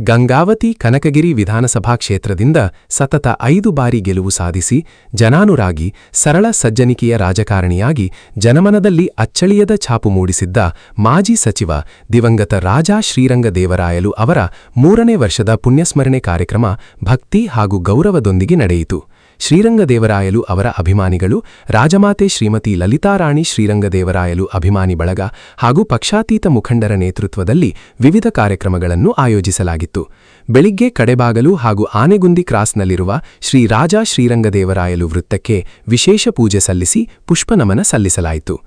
ಗಂಗಾವತಿ ಕನಕಗಿರಿ ವಿಧಾನಸಭಾ ಕ್ಷೇತ್ರದಿಂದ ಸತತ 5 ಬಾರಿ ಗೆಲುವು ಸಾಧಿಸಿ ಜನಾನುರಾಗಿ ಸರಳ ಸಜ್ಜನಿಕೆಯ ರಾಜಕಾರಣಿಯಾಗಿ ಜನಮನದಲ್ಲಿ ಅಚ್ಚಳಿಯದ ಛಾಪು ಮೂಡಿಸಿದ್ದ ಮಾಜಿ ಸಚಿವ ದಿವಂಗತ ರಾಜಾ ಶ್ರೀರಂಗದೇವರಾಯಲು ಅವರ 3ನೇ ವರ್ಷದ ಪುಣ್ಯಸ್ಮರಣೆ ಕಾರ್ಯಕ್ರಮ ಭಕ್ತಿ ಹಾಗೂ ಗೌರವದೊಂದಿಗೆ ನಡೆಯಿತು. ಶ್ರೀರಂಗದೇವರಾಯಲು ಅವರ ಅಭಿಮಾನಿಗಳು, ರಾಜಮಾತೆ ಶ್ರೀಮತಿ ಲಲಿತಾರಾಣಿ ಶ್ರೀರಂಗದೇವರಾಯಲು ಅಭಿಮಾನಿ ಬಳಗ ಹಾಗೂ ಪಕ್ಷಾತೀತ ಮುಖಂಡರ ನೇತೃತ್ವದಲ್ಲಿ ವಿವಿಧ ಕಾರ್ಯಕ್ರಮಗಳನ್ನು ಆಯೋಜಿಸಲಾಗಿತ್ತು. ಬೆಳಿಗ್ಗೆ ಕಡೆಬಾಗಲು ಹಾಗೂ ಆನೆಗುಂದಿ ಕ್ರಾಸ್ನಲ್ಲಿರುವ ಶ್ರೀ ರಾಜಾ ಶ್ರೀರಂಗದೇವರಾಯಲು ವೃತ್ತಕ್ಕೆ ವಿಶೇಷ ಪೂಜೆ ಸಲ್ಲಿಸಿ ಪುಷ್ಪನಮನ ಸಲ್ಲಿಸಲಾಯಿತು.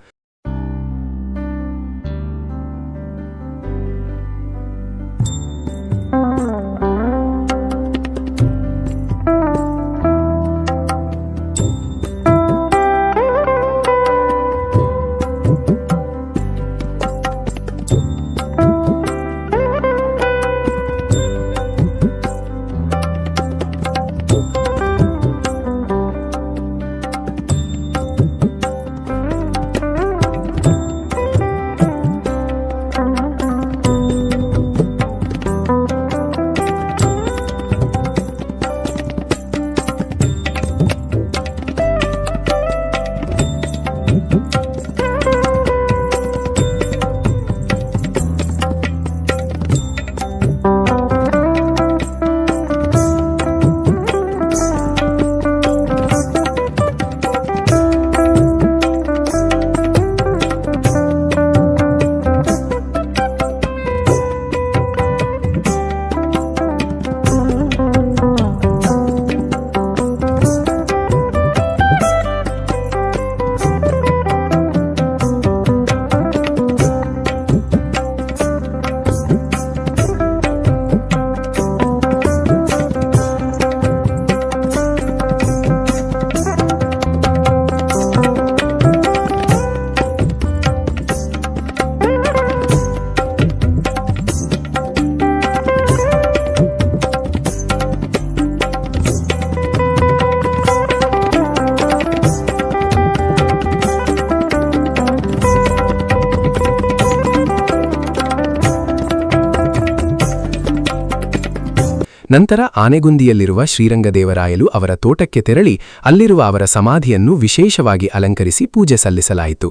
ನಂತರ ಆನೆಗುಂದಿಯಲ್ಲಿರುವ ಶ್ರೀರಂಗದೇವರಾಯಲು ಅವರ ತೋಟಕ್ಕೆ ತೆರಳಿ ಅಲ್ಲಿರುವ ಅವರ ಸಮಾಧಿಯನ್ನು ವಿಶೇಷವಾಗಿ ಅಲಂಕರಿಸಿ ಪೂಜೆ ಸಲ್ಲಿಸಲಾಯಿತು.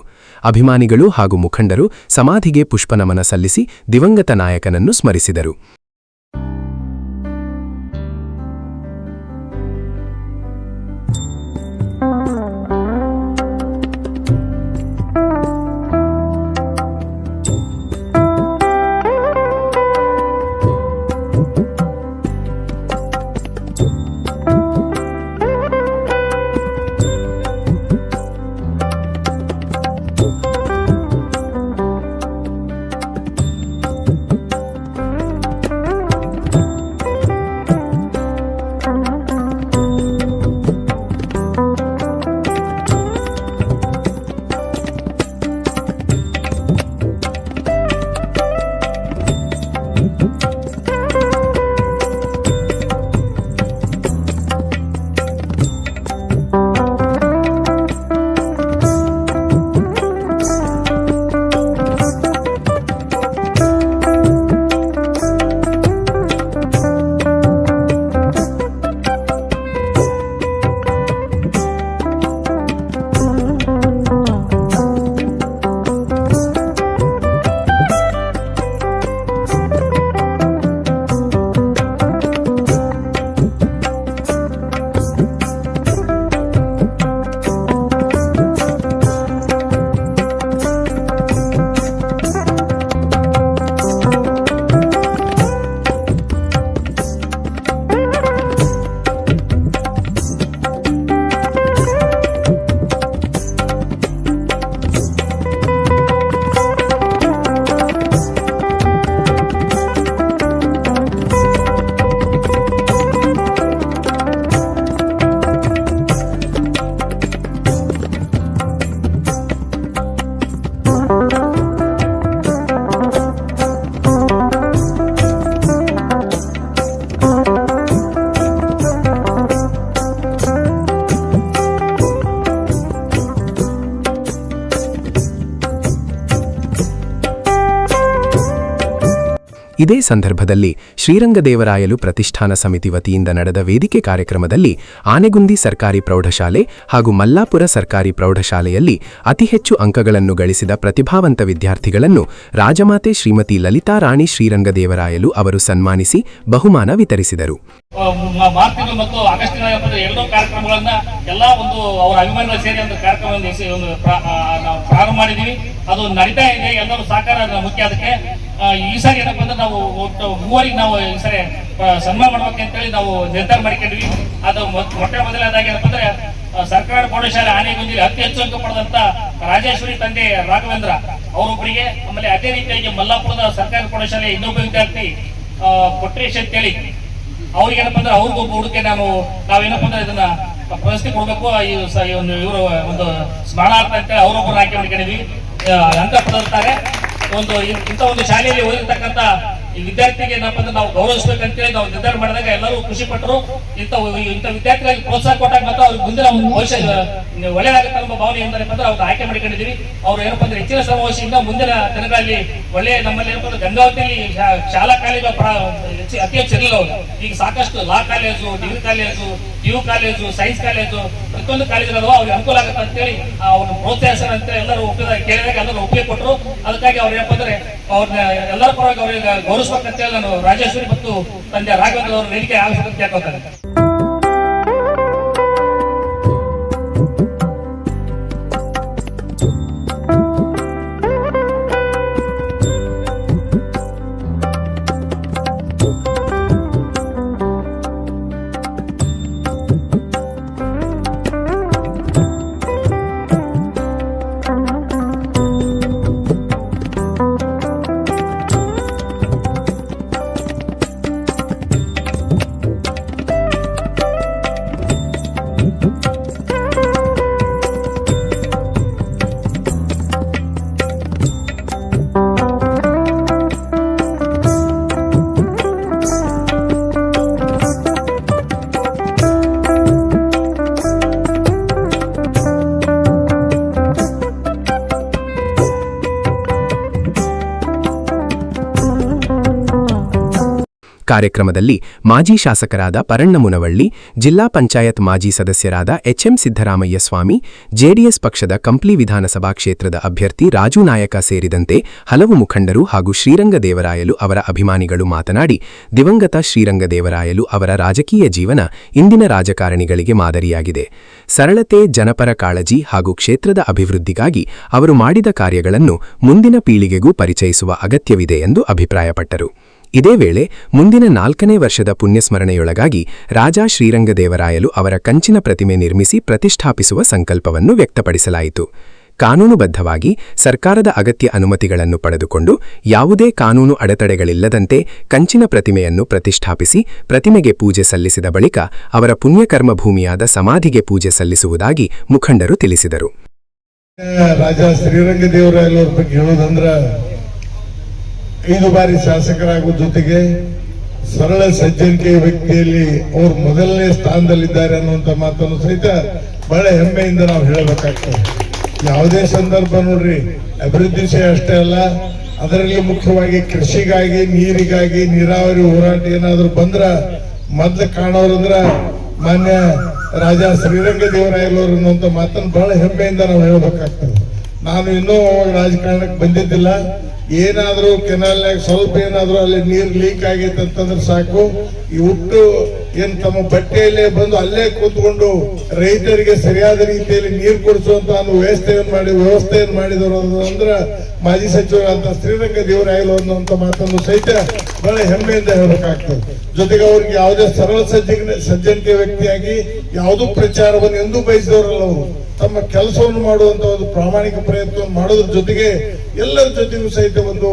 ಅಭಿಮಾನಿಗಳು ಹಾಗೂ ಮುಖಂಡರು ಸಮಾಧಿಗೆ ಪುಷ್ಪನಮನ ಸಲ್ಲಿಸಿ ದಿವಂಗತ ನಾಯಕನನ್ನು ಸ್ಮರಿಸಿದರು. ಇದೇ ಸಂದರ್ಭದಲ್ಲಿ ಶ್ರೀರಂಗದೇವರಾಯಲು ಪ್ರತಿಷ್ಠಾನ ಸಮಿತಿ ವತಿಯಿಂದ ನಡೆದ ವೇದಿಕೆ ಕಾರ್ಯಕ್ರಮದಲ್ಲಿ ಆನೆಗುಂದಿ ಸರ್ಕಾರಿ ಪ್ರೌಢಶಾಲೆ ಹಾಗೂ ಮಲ್ಲಾಪುರ ಸರ್ಕಾರಿ ಪ್ರೌಢಶಾಲೆಯಲ್ಲಿ ಅತಿ ಹೆಚ್ಚು ಅಂಕಗಳನ್ನು ಗಳಿಸಿದ ಪ್ರತಿಭಾವಂತ ವಿದ್ಯಾರ್ಥಿಗಳನ್ನು ರಾಜಮಾತೆ ಶ್ರೀಮತಿ ಲಲಿತಾ ರಾಣಿ ಶ್ರೀರಂಗದೇವರಾಯಲು ಅವರು ಸನ್ಮಾನಿಸಿ ಬಹುಮಾನ ವಿತರಿಸಿದರು. ಮಾರ್ಚ್ ತಿಂಗಳು ಮತ್ತು ಆಗಸ್ಟ್ ತಿಂಗಳ ಎರಡೂ ಕಾರ್ಯಕ್ರಮಗಳನ್ನ ಎಲ್ಲಾ ಒಂದು ಅವರ ಅಭಿಮಾನಿಗಳ ಸೇರಿ ಒಂದು ಕಾರ್ಯಕ್ರಮವನ್ನು ನಾವು ಪ್ರಾರಂಭ ಮಾಡಿದೀವಿ. ಅದು ನಡೀತಾ ಇದೆ, ಎಲ್ಲರೂ ಸಹಕಾರ ಮುಖ್ಯ. ಅದಕ್ಕೆ ಈ ಸಾರಿ ಏನಪ್ಪ ಅಂದ್ರೆ ನಾವು ಒಟ್ಟು ಮೂವರಿಗೆ ನಾವು ಈ ಸಾರಿ ಸನ್ಮಾನ ಮಾಡ್ಬೇಕಂತೇಳಿ ನಾವು ನಿರ್ಧಾರ ಮಾಡಿಕೊಂಡಿದ್ವಿ. ಅದು ಮೊದಲನೇದಾಗಿ ಏನಪ್ಪ ಅಂದ್ರೆ ಸರ್ಕಾರಿ ಪ್ರೌಢಶಾಲೆ ಆನೆಗುಂದಿಲಿ ಅತಿ ಹೆಚ್ಚು ಅಂಕ ಪಡೆದಂತ ರಾಜೇಶ್ವರಿ ತಂದೆ ರಾಘವೇಂದ್ರ ಅವರೊಬ್ಬರಿಗೆ, ಆಮೇಲೆ ಅದೇ ರೀತಿಯಾಗಿ ಮಲ್ಲಾಪುರದ ಸರ್ಕಾರಿ ಪ್ರೌಢಶಾಲೆ ಇನ್ನೊಬ್ಬ ವಿದ್ಯಾರ್ಥಿ ಕೊಟ್ರೇಶ್ ಅಂತೇಳಿ ಅವ್ರಿಗೆ ಏನಪ್ಪ ಅಂದ್ರೆ ಅವ್ರಿಗೊಬ್ಬ ಹುಡುಕೆ ನಾವೇನಪ್ಪ ಅಂದ್ರೆ ಇದನ್ನ ಪ್ರಶಸ್ತಿ ಕೊಡ್ಬೇಕು, ಇವರು ಒಂದು ಸ್ಮರಣಾರ್ಥ ಅಂತೇಳಿ ಅವರೊಬ್ಬರು ಆಯ್ಕೆ ಮಾಡ್ಕೊಂಡಿದ್ವಿ. ಅಂಕ ಪಡೆದಿರ್ತಾರೆ. ಇಂಥ ಒಂದು ಶಾಲೆಯಲ್ಲಿ ಓದಿರ್ತಕ್ಕಂಥ ಈ ವಿದ್ಯಾರ್ಥಿಗೆ ಏನಪ್ಪ ಅಂದ್ರೆ ನಾವು ಗೌರವಿಸಬೇಕಂತೇಳಿ ನಾವು ನಿರ್ಧಾರ ಮಾಡಿದಾಗ ಎಲ್ಲರೂ ಖುಷಿ ಪಟ್ಟರು. ಇಂಥ ವಿದ್ಯಾರ್ಥಿಗಳಿಗೆ ಪ್ರೋತ್ಸಾಹ ಕೊಟ್ಟಾಗ ಮತ್ತು ಅವ್ರಿಗೆ ಮುಂದಿನ ಒಂದು ಭವಿಷ್ಯ ಒಳ್ಳೆಯದಾಗುತ್ತೆ ಅನ್ನೋ ಭಾವನೆ ಏನಪ್ಪ ಅಂದ್ರೆ ಅವ್ರು ಆಯ್ಕೆ ಮಾಡ್ಕೊಂಡಿದ್ದೀವಿ. ಅವ್ರು ಏನಪ್ಪ ಅಂದ್ರೆ ಹೆಚ್ಚಿನ ಸಮಾವೇಶದಿಂದ ಮುಂದಿನ ದಿನಗಳಲ್ಲಿ ಒಳ್ಳೆಯ ನಮ್ಮಲ್ಲಿ ಏನಪ್ಪ ಅಂದ್ರೆ ಗಂಗಾವತಿಯಲ್ಲಿ ಶಾಲಾ ಕಾಲೇಜು ಅತಿ ಹೆಚ್ಚು ಇರಲಿಲ್ಲ. ಅವರು ಈಗ ಸಾಕಷ್ಟು law college, degree college, PU college, science college, ಪ್ರತಿಯೊಂದು ಕಾಲೇಜು ಅವ್ರಿಗೆ ಅನುಕೂಲ ಆಗುತ್ತೆ ಅಂತೇಳಿ ಅವ್ರನ್ನ ಪ್ರೋತ್ಸಾಹಿಸೋಣ ಅಂತ ಎಲ್ಲರೂ ಕೇಳಿದಾಗ ಎಲ್ಲರೂ ಒಪ್ಪಿಗೆ ಕೊಟ್ಟರು. ಅದಕ್ಕಾಗಿ ಅವ್ರು ಏನಪ್ಪ ಅಂದ್ರೆ ಅವ್ರನ್ನ ಎಲ್ಲರ ಪರವಾಗಿ ಅವ್ರಿಗೆ ಗೌರವಿಸಬೇಕಂತೇಳಿ ನಾನು ರಾಜೇಶ್ವರಿ ಮತ್ತು ತಂದೆ ರಾಘವೇಂದ್ರ ಅವರು ವೇದಿಕೆ ಆಗಬೇಕಂತ ಕೇಳ್ಕೊತಾರೆ. ಕಾರ್ಯಕ್ರಮದಲ್ಲಿ ಮಾಜಿ ಶಾಸಕರಾದ ಪರಣ್ಣ ಮುನವಳ್ಳಿ, ಜಿಲ್ಲಾ ಪಂಚಾಯತ್ ಮಾಜಿ ಸದಸ್ಯರಾದ HM ಸಿದ್ದರಾಮಯ್ಯ ಸ್ವಾಮಿ, ಜೆಡಿಎಸ್ ಪಕ್ಷದ ಕಂಪ್ಲಿ ವಿಧಾನಸಭಾ ಕ್ಷೇತ್ರದ ಅಭ್ಯರ್ಥಿ ರಾಜು ನಾಯಕ ಸೇರಿದಂತೆ ಹಲವು ಮುಖಂಡರು ಹಾಗೂ ಶ್ರೀರಂಗದೇವರಾಯಲು ಅವರ ಅಭಿಮಾನಿಗಳು ಮಾತನಾಡಿ, ದಿವಂಗತ ಶ್ರೀರಂಗದೇವರಾಯಲು ಅವರ ರಾಜಕೀಯ ಜೀವನ ಇಂದಿನ ರಾಜಕಾರಣಿಗಳಿಗೆ ಮಾದರಿಯಾಗಿದೆ. ಸರಳತೆ, ಜನಪರ ಕಾಳಜಿ ಹಾಗೂ ಕ್ಷೇತ್ರದ ಅಭಿವೃದ್ಧಿಗಾಗಿ ಅವರು ಮಾಡಿದ ಕಾರ್ಯಗಳನ್ನು ಮುಂದಿನ ಪೀಳಿಗೆಗೂ ಪರಿಚಯಿಸುವ ಅಗತ್ಯವಿದೆ ಎಂದು ಅಭಿಪ್ರಾಯಪಟ್ಟರು. ಇದೇ ವೇಳೆ ಮುಂದಿನ 4ನೇ ವರ್ಷದ ಪುಣ್ಯಸ್ಮರಣೆಯೊಳಗಾಗಿ ರಾಜಾ ಶ್ರೀರಂಗದೇವರಾಯಲು ಅವರ ಕಂಚಿನ ಪ್ರತಿಮೆ ನಿರ್ಮಿಸಿ ಪ್ರತಿಷ್ಠಾಪಿಸುವ ಸಂಕಲ್ಪವನ್ನು ವ್ಯಕ್ತಪಡಿಸಲಾಯಿತು. ಕಾನೂನುಬದ್ಧವಾಗಿ ಸರ್ಕಾರದ ಅಗತ್ಯ ಅನುಮತಿಗಳನ್ನು ಪಡೆದುಕೊಂಡು ಯಾವುದೇ ಕಾನೂನು ಅಡೆತಡೆಗಳಿಲ್ಲದಂತೆ ಕಂಚಿನ ಪ್ರತಿಮೆಯನ್ನು ಪ್ರತಿಷ್ಠಾಪಿಸಿ ಪ್ರತಿಮೆಗೆ ಪೂಜೆ ಸಲ್ಲಿಸಿದ ಬಳಿಕ ಅವರ ಪುಣ್ಯಕರ್ಮ ಭೂಮಿಯಾದ ಸಮಾಧಿಗೆ ಪೂಜೆ ಸಲ್ಲಿಸುವುದಾಗಿ ಮುಖಂಡರು ತಿಳಿಸಿದರು. ರಾಜಾ ಶ್ರೀರಂಗದೇವರಾಯಲು ಬಗ್ಗೆ ಹೇಳೋದಂದ್ರ 5 ಬಾರಿ ಶಾಸಕರಾಗುವ ಜೊತೆಗೆ ಸರಳ ಸಜ್ಜನಿಕೆ ವ್ಯಕ್ತಿಯಲ್ಲಿ ಅವರು ಮೊದಲನೇ ಸ್ಥಾನದಲ್ಲಿದ್ದಾರೆ ಅನ್ನುವಂಥ ಮಾತನ್ನು ಸಹಿತ ಬಹಳ ಹೆಮ್ಮೆಯಿಂದ ನಾವು ಹೇಳಬೇಕಾಗ್ತದೆ. ಯಾವುದೇ ಸಂದರ್ಭ ನೋಡ್ರಿ, ಅಭಿವೃದ್ಧಿ ವಿಷಯ ಅಷ್ಟೇ ಅಲ್ಲ, ಅದರಲ್ಲಿ ಮುಖ್ಯವಾಗಿ ಕೃಷಿಗಾಗಿ, ನೀರಿಗಾಗಿ, ನೀರಾವರಿ ಹೋರಾಟ ಏನಾದ್ರು ಬಂದ್ರ ಮೊದ್ಲು ಕಾಣೋರಂದ್ರ ಮಾನ್ಯ ರಾಜಾ ಶ್ರೀರಂಗದೇವರಾಯಲು ಅನ್ನುವಂಥ ಮಾತನ್ನು ಬಹಳ ಹೆಮ್ಮೆಯಿಂದ ನಾವು ಹೇಳಬೇಕಾಗ್ತದೆ. ನಾನು ಇನ್ನೂ ರಾಜಕಾರಣಕ್ಕೆ ಬಂದಿದ್ದಿಲ್ಲ. ಏನಾದ್ರೂ ಕೆನಾಲ್ನಾಗ ಸ್ವಲ್ಪ ಏನಾದ್ರೂ ಅಲ್ಲಿ ನೀರು ಲೀಕ್ ಆಗೈತೆ ಅಂತಂದ್ರೆ ಸಾಕು, ಈ ಹುಟ್ಟು ಏನ್ ತಮ್ಮ ಬಟ್ಟೆಯಲ್ಲೇ ಬಂದು ಅಲ್ಲೇ ಕೂತ್ಕೊಂಡು ರೈತರಿಗೆ ಸರಿಯಾದ ರೀತಿಯಲ್ಲಿ ನೀರು ಕೊಡಿಸುವಂತ ವ್ಯವಸ್ಥೆಯನ್ನು ಮಾಡಿದವರು ಅಂದ್ರೆ ಮಾಜಿ ಸಚಿವರಾದ ಶ್ರೀರಂಗದೇವರಾಯಲು ಅನ್ನುವಂತ ಮಾತನ್ನು ಸಹಿತ ಬಹಳ ಹೆಮ್ಮೆಯಿಂದ ಹೇಳಬೇಕಾಗ್ತದೆ. ಜೊತೆಗೆ ಅವ್ರಿಗೆ ಯಾವುದೇ ಸರಳ ಸಜ್ಜನಿಕೆ ವ್ಯಕ್ತಿಯಾಗಿ ಯಾವುದೂ ಪ್ರಚಾರವನ್ನು ಎಂದೂ ಬಯಸಿದವರಲ್ಲ. ಅವರು ತಮ್ಮ ಕೆಲಸವನ್ನು ಮಾಡುವಂತ ಒಂದು ಪ್ರಾಮಾಣಿಕ ಪ್ರಯತ್ನವನ್ನು ಮಾಡೋದ್ರ ಜೊತೆಗೆ ಎಲ್ಲರ ಜೊತೆಗೂ ಸಹಿತ ಒಂದು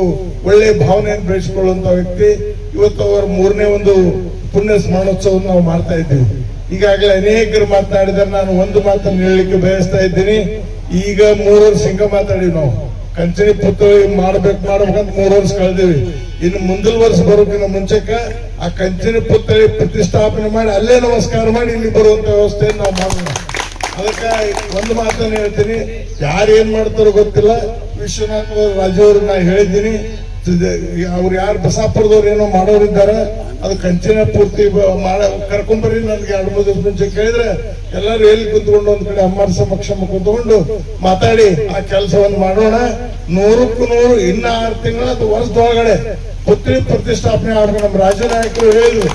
ಒಳ್ಳೆಯ ಭಾವನೆಯನ್ನು ಬೆಳೆಸಿಕೊಳ್ಳುವಂತ ವ್ಯಕ್ತಿ. ಇವತ್ತು ಅವರ 3ನೇ ಒಂದು ಪುಣ್ಯ ಸ್ಮರಣೋತ್ಸವವನ್ನು ನಾವು ಮಾಡ್ತಾ ಇದ್ದೀವಿ. ಈಗಾಗಲೇ ಅನೇಕರು ಮಾತನಾಡಿದರೆ ನಾನು ಒಂದು ಮಾತನ್ನು ಹೇಳಲಿಕ್ಕೆ ಬಯಸ್ತಾ ಇದ್ದೀನಿ. ಈಗ 3 ವರ್ಷ ಹಿಂಗ ಮಾತಾಡಿವಿ ನಾವು. ಕಂಚನಿ ಪುತ್ಥಳಿ ಮಾಡ್ಬೇಕಂತ 3 ವರ್ಷ ಕಳೆದಿವಿ. ಇನ್ನು ಮುಂದಿನ ವರ್ಷ ಬರೋಕಿನ್ನ ಮುಂಚೆಕ ಆ ಕಂಚನಿ ಪುತ್ಥಳಿ ಪ್ರತಿಷ್ಠಾಪನೆ ಮಾಡಿ ಅಲ್ಲೇ ನಮಸ್ಕಾರ ಮಾಡಿ ಇಲ್ಲಿ ಬರುವಂತ ವ್ಯವಸ್ಥೆಯನ್ನು ನಾವು ಮಾಡೋಣ. ಅದಕ್ಕೆ ಒಂದು ಮಾತನ್ನು ಹೇಳ್ತೀನಿ, ಯಾರು ಏನ್ ಮಾಡ್ತಾರೋ ಗೊತ್ತಿಲ್ಲ. ವಿಶ್ವನಾಥ್ ರಾಜು ಅವ್ರಿಗೆ ನಾ ಹೇಳಿದ್ದೀನಿ, ಅವ್ರು ಯಾರು ಬಸಾಪುರದವ್ರು ಏನೋ ಮಾಡೋರಿದ್ದಾರೆ, ಅದು ಕಂಚಿನ ಪೂರ್ತಿ ಕರ್ಕೊಂಬರ್ರಿ ನನ್ಗೆ 2-3 ದಿವಸ ಮುಂಚೆ ಕೇಳಿದ್ರೆ ಎಲ್ಲರೂ ಎಲ್ಲಿ ಕುಂತ್ಕೊಂಡು ಒಂದ್ ಕಡೆ ಅಮ್ಮರ ಸಮಕ್ಷ ಕುಂತ್ಕೊಂಡು ಮಾತಾಡಿ ಆ ಕೆಲಸವನ್ನು ಮಾಡೋಣ. 100ಕ್ಕೂ 100 ಇನ್ನ 6 ತಿಂಗಳ ಅಥವಾ ವರ್ಷದೊಳಗಡೆ ಪುತ್ರಿ ಪ್ರತಿಷ್ಠಾಪನೆ ಆಗ್ಬೇಕು. ನಮ್ಮ ರಾಜನಾಯಕರು ಹೇಳಿದ್ರು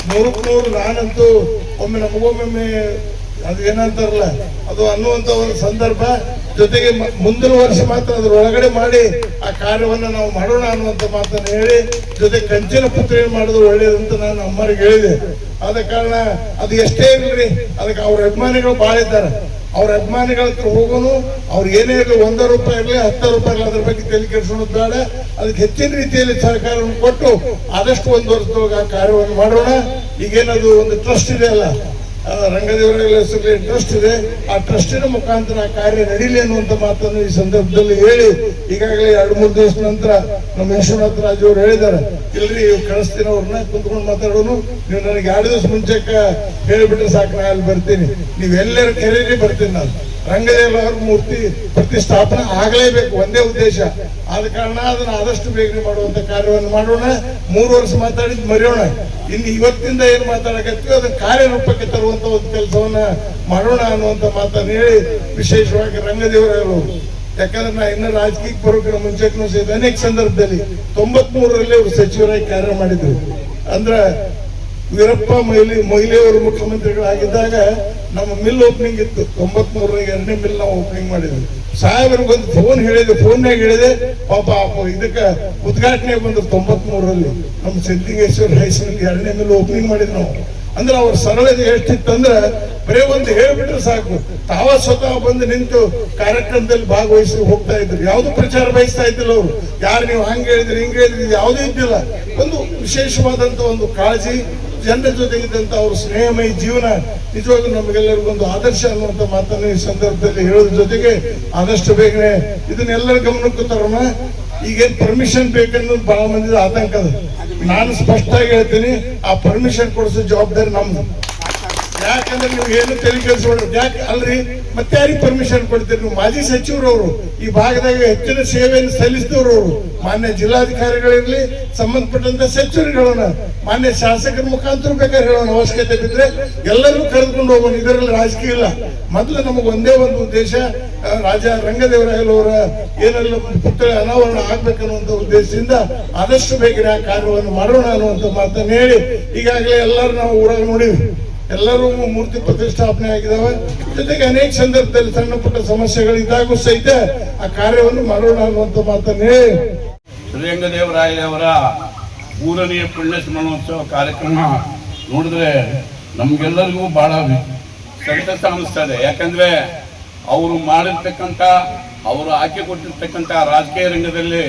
100ಕ್ಕೂ 100. ನಾನಂತೂ ನಮಗೊಮ್ಮೆ ಅದು ಏನಂತಾರಲ್ಲ ಅದು ಅನ್ನುವಂತ ಒಂದು ಸಂದರ್ಭ. ಜೊತೆಗೆ ಮುಂದಿನ ವರ್ಷ ಮಾತ್ರ ಅದ್ರ ಒಳಗಡೆ ಮಾಡಿ ಆ ಕಾರ್ಯವನ್ನ ನಾವು ಮಾಡೋಣ ಅನ್ನುವಂತ ಮಾತನ್ನು ಹೇಳಿ, ಜೊತೆ ಕಂಚಿನ ಪುತ್ರಿ ಮಾಡೋದು ಒಳ್ಳೇದಂತ ನಾನು ಅಮ್ಮರಿಗೆ ಹೇಳಿದೆ. ಆದ ಕಾರಣ ಅದು ಎಷ್ಟೇ ಇರಲಿ, ಅದಕ್ಕೆ ಅವ್ರ ಅಭಿಮಾನಿಗಳು ಬಹಳ ಇದ್ದಾರೆ. ಅವ್ರ ಅಭಿಮಾನಿಗಳ ಹತ್ರ ಹೋಗೋನು, ಅವ್ರು ಏನೇ ಇರಲಿ, 1 ರೂಪಾಯಿ ಇರಲಿ 10 ರೂಪಾಯಿ ಇರಲಿ, ಅದ್ರ ಬಗ್ಗೆ ತಲೆ ಕೆಡಿಸೋದು ಬೇಡ. ಅದಕ್ಕೆ ಹೆಚ್ಚಿನ ರೀತಿಯಲ್ಲಿ ಸಹಕಾರವನ್ನು ಕೊಟ್ಟು ಆದಷ್ಟು 1 ವರ್ಷದೊಳಗೆ ಆ ಕಾರ್ಯವನ್ನು ಮಾಡೋಣ. ಈಗೇನದು ಒಂದು ಟ್ರಸ್ಟ್ ಇದೆ ಅಲ್ಲ, ರಂಗದೇವರ ಹೆಸರಲ್ಲಿ ಟ್ರಸ್ಟ್ ಇದೆ, ಆ ಟ್ರಸ್ಟಿನ ಮುಖಾಂತರ ಕಾರ್ಯ ನಡೀಲಿ ಅನ್ನುವಂತ ಮಾತನ್ನು ಈ ಸಂದರ್ಭದಲ್ಲಿ ಹೇಳಿ, ಈಗಾಗಲೇ 2-3 ದಿವಸ ನಂತರ ನಮ್ಮ ವಿಶ್ವನಾಥ ರಾಜ್ ಅವರು ಹೇಳಿದ್ದಾರೆ, ಇಲ್ರಿ ಕಳಿಸ್ತೀನಿ ಅವ್ರನ್ನ ಕುಂತ್ಕೊಂಡು ಮಾತಾಡೋನು, ನೀವು ನನಗೆ 2 ದಿವಸ ಮುಂಚೆಕ್ಕ ಹೇಳಿಬಿಟ್ರೆ ಸಾಕು, ನಾ ಅಲ್ಲಿ ಬರ್ತೀನಿ, ನೀವೆಲ್ಲರೂ ಕರೀರಿ ಬರ್ತೀನಿ. ನಾನು ರಂಗದೇವರ ಮೂರ್ತಿ ಪ್ರತಿಷ್ಠಾಪನೆ ಆಗಲೇಬೇಕು, ಒಂದೇ ಉದ್ದೇಶ. ಆದ ಕಾರಣ ಅದನ್ನ ಆದಷ್ಟು ಬೇಗನೆ ಮಾಡುವಂತ ಕಾರ್ಯವನ್ನು ಮಾಡೋಣ. 3 ವರ್ಷ ಮಾತಾಡಿದ್ ಮರೆಯೋಣ. ಇನ್ನು ಇವತ್ತಿಂದ ಏನ್ ಮಾತಾಡಕತ್ತೀವಿ ಅದನ್ನ ಕಾರ್ಯರೂಪಕ್ಕೆ ತರುವಂತ ಒಂದು ಕೆಲಸವನ್ನ ಮಾಡೋಣ ಅನ್ನುವಂತ ಮಾತನ್ನು ಹೇಳಿ, ವಿಶೇಷವಾಗಿ ರಂಗದೇವರವರು, ಯಾಕಂದ್ರೆ ನಾ ಇನ್ನು ರಾಜಕೀಯಕ್ಕೆ ಬರೋಕ್ಕಿಂತ ಮುಂಚೆನೂ ಸಹಿತ ಅನೇಕ ಸಂದರ್ಭದಲ್ಲಿ 93ರಲ್ಲಿ ಅವರು ಸಚಿವರಾಗಿ ಕಾರ್ಯ ಮಾಡಿದ್ರು. ಅಂದ್ರ ವೀರಪ್ಪ ಮೊಯ್ಲಿಯವರು ಮುಖ್ಯಮಂತ್ರಿಗಳಾಗಿದ್ದಾಗ ನಮ್ಮ ಮಿಲ್ ಓಪನಿಂಗ್ ಇತ್ತು. 93ರಲ್ಲಿ 2ನೇ ಮಿಲ್ ನಾವು ಓಪನಿಂಗ್ ಮಾಡಿದ್ವಿ. ಸಾಹೇಬರಿಗೊಂದು ಫೋನ್ ಹೇಳಿದೆ, ಫೋನ್ಯಾಗ ಹೇಳಿದೆ, ಪಾಪ ಇದಕ್ಕ ಉದ್ಘಾಟನೆ ಬಂದ್ರು 93ರಲ್ಲಿ ನಮ್ಮ ಸಿದ್ಧಲಿಂಗೇಶ್ವರ ಹೈಸ್ಕೂಲ್ 2ನೇ ಮಿಲ್ ಓಪನಿಂಗ್ ಮಾಡಿದ್ವಿ ನಾವು. ಅಂದ್ರೆ ಅವ್ರ ಸರಳತೆ ಎಷ್ಟಿತ್ತಂದ್ರೆ ಬರೀ ಒಂದು ಹೇಳ್ಬಿಟ್ರೆ ಸಾಕು, ತಾವ ಸ್ವತಃ ಬಂದು ನಿಂತು ಕಾರ್ಯಕ್ರಮದಲ್ಲಿ ಭಾಗವಹಿಸಿ ಹೋಗ್ತಾ ಇದ್ರು. ಯಾವ್ದು ಪ್ರಚಾರ ಬಯಸ್ತಾ ಇದ್ದಿಲ್ಲ ಅವರು. ಯಾರು ನೀವು ಹಂಗೆ ಹೇಳಿದ್ರಿ ಹಿಂಗೆ ಹೇಳಿದ್ರಿ ಯಾವುದೂ ಇದ್ದಿಲ್ಲ. ಒಂದು ವಿಶೇಷವಾದಂತ ಒಂದು ಕಾಳಜಿ, ಜನರ ಜೊತೆಗಿದ್ದಂತ ಅವ್ರ ಸ್ನೇಹಮಯ ಜೀವನ ನಿಜವಾಗ್ಲೂ ನಮಗೆಲ್ಲರಿಗೊಂದು ಆದರ್ಶ ಅನ್ನುವಂತ ಮಾತನ್ನು ಈ ಸಂದರ್ಭದಲ್ಲಿ ಹೇಳೋದ್ರ ಜೊತೆಗೆ ಆದಷ್ಟು ಬೇಗನೆ ಇದನ್ನೆಲ್ಲರ ಗಮನಕ್ಕೂ ತರೋಣ. ಈಗೇನ್ ಪರ್ಮಿಷನ್ ಬೇಕನ್ನೋದು ಬಹಳ ಮಂದಿ ಆತಂಕ ಅದ. ನಾನು ಸ್ಪಷ್ಟವಾಗಿ ಹೇಳ್ತೀನಿ, ಆ ಪರ್ಮಿಷನ್ ಕೊಡಿಸೋ ಜವಾಬ್ದಾರಿ ನಮ್ದು. ಯಾಕಂದ್ರೆ ನೀವು ಏನು ತೆರಿಗೆ ಕೆಲ್ಸೋಡ್ರಿ, ಯಾಕೆ ಅಲ್ರಿ ಮತ್ತೆ ಯಾರಿಗೆ ಪರ್ಮಿಷನ್ ಕೊಡ್ತೀರಿ? ನೀವು ಮಾಜಿ ಸಚಿವರವರು, ಈ ಭಾಗದಾಗ ಹೆಚ್ಚಿನ ಸೇವೆಯನ್ನು ಸಲ್ಲಿಸಿದವರು ಅವರು, ಮಾನ್ಯ ಜಿಲ್ಲಾಧಿಕಾರಿಗಳಿರ್ಲಿ, ಸಂಬಂಧಪಟ್ಟಂತ ಸಚಿವರುಗಳನ್ನ, ಮಾನ್ಯ ಶಾಸಕರ ಮುಖಾಂತರ ಬೇಕಾದ್ರೆ ಹೇಳೋಣ, ಅವಶ್ಯಕತೆ ಬಿದ್ರೆ ಎಲ್ಲರೂ ಕರೆದುಕೊಂಡು ಹೋಗೋಣ. ಇದರಲ್ಲಿ ರಾಜಕೀಯ ಇಲ್ಲ. ಮೊದಲು ನಮಗೆ ಒಂದೇ ಒಂದು ಉದ್ದೇಶ, ರಾಜ ರಂಗದೇವರಾಯಲವರ ಏನೆಲ್ಲ ಪುತ್ಥಳಿ ಅನಾವರಣ ಆಗ್ಬೇಕನ್ನುವಂತ ಉದ್ದೇಶದಿಂದ ಆದಷ್ಟು ಬೇಗನೆ ಆ ಕಾರ್ಯವನ್ನು ಮಾಡೋಣ ಅನ್ನುವಂತ ಮಾತನ್ನು ಹೇಳಿ, ಈಗಾಗಲೇ ಎಲ್ಲರೂ ನಾವು ಊರಾಗ ನೋಡಿವಿ, ಎಲ್ಲರೂ ಮೂರ್ತಿ ಪ್ರತಿಷ್ಠಾಪನೆ ಆಗಿದಾವೆ. ಜೊತೆಗೆ ಅನೇಕ ಸಂದರ್ಭದಲ್ಲಿ ಸಣ್ಣ ಪುಟ್ಟ ಸಮಸ್ಯೆಗಳಿದ್ದಾಗೂ ಸಹಿತ ಆ ಕಾರ್ಯವನ್ನು ಮಾಡೋಣ ಅನ್ನುವಂತ ಮಾತನ್ನು ಹೇಳಿ, ಶ್ರೀರಂಗದೇವರಾಯರವರ 3ನೇ ಪುಣ್ಯ ಸ್ಮರಣೋತ್ಸವ ಕಾರ್ಯಕ್ರಮ ನೋಡಿದ್ರೆ ನಮ್ಗೆಲ್ಲರಿಗೂ ಬಹಳ ಸಂತಸ ಅನಿಸ್ತದೆ. ಯಾಕಂದ್ರೆ ಅವರು ಮಾಡಿರ್ತಕ್ಕಂಥ, ಅವರು ಆಯ್ಕೆ ಕೊಟ್ಟಿರ್ತಕ್ಕಂಥ ರಾಜಕೀಯ ರಂಗದಲ್ಲಿ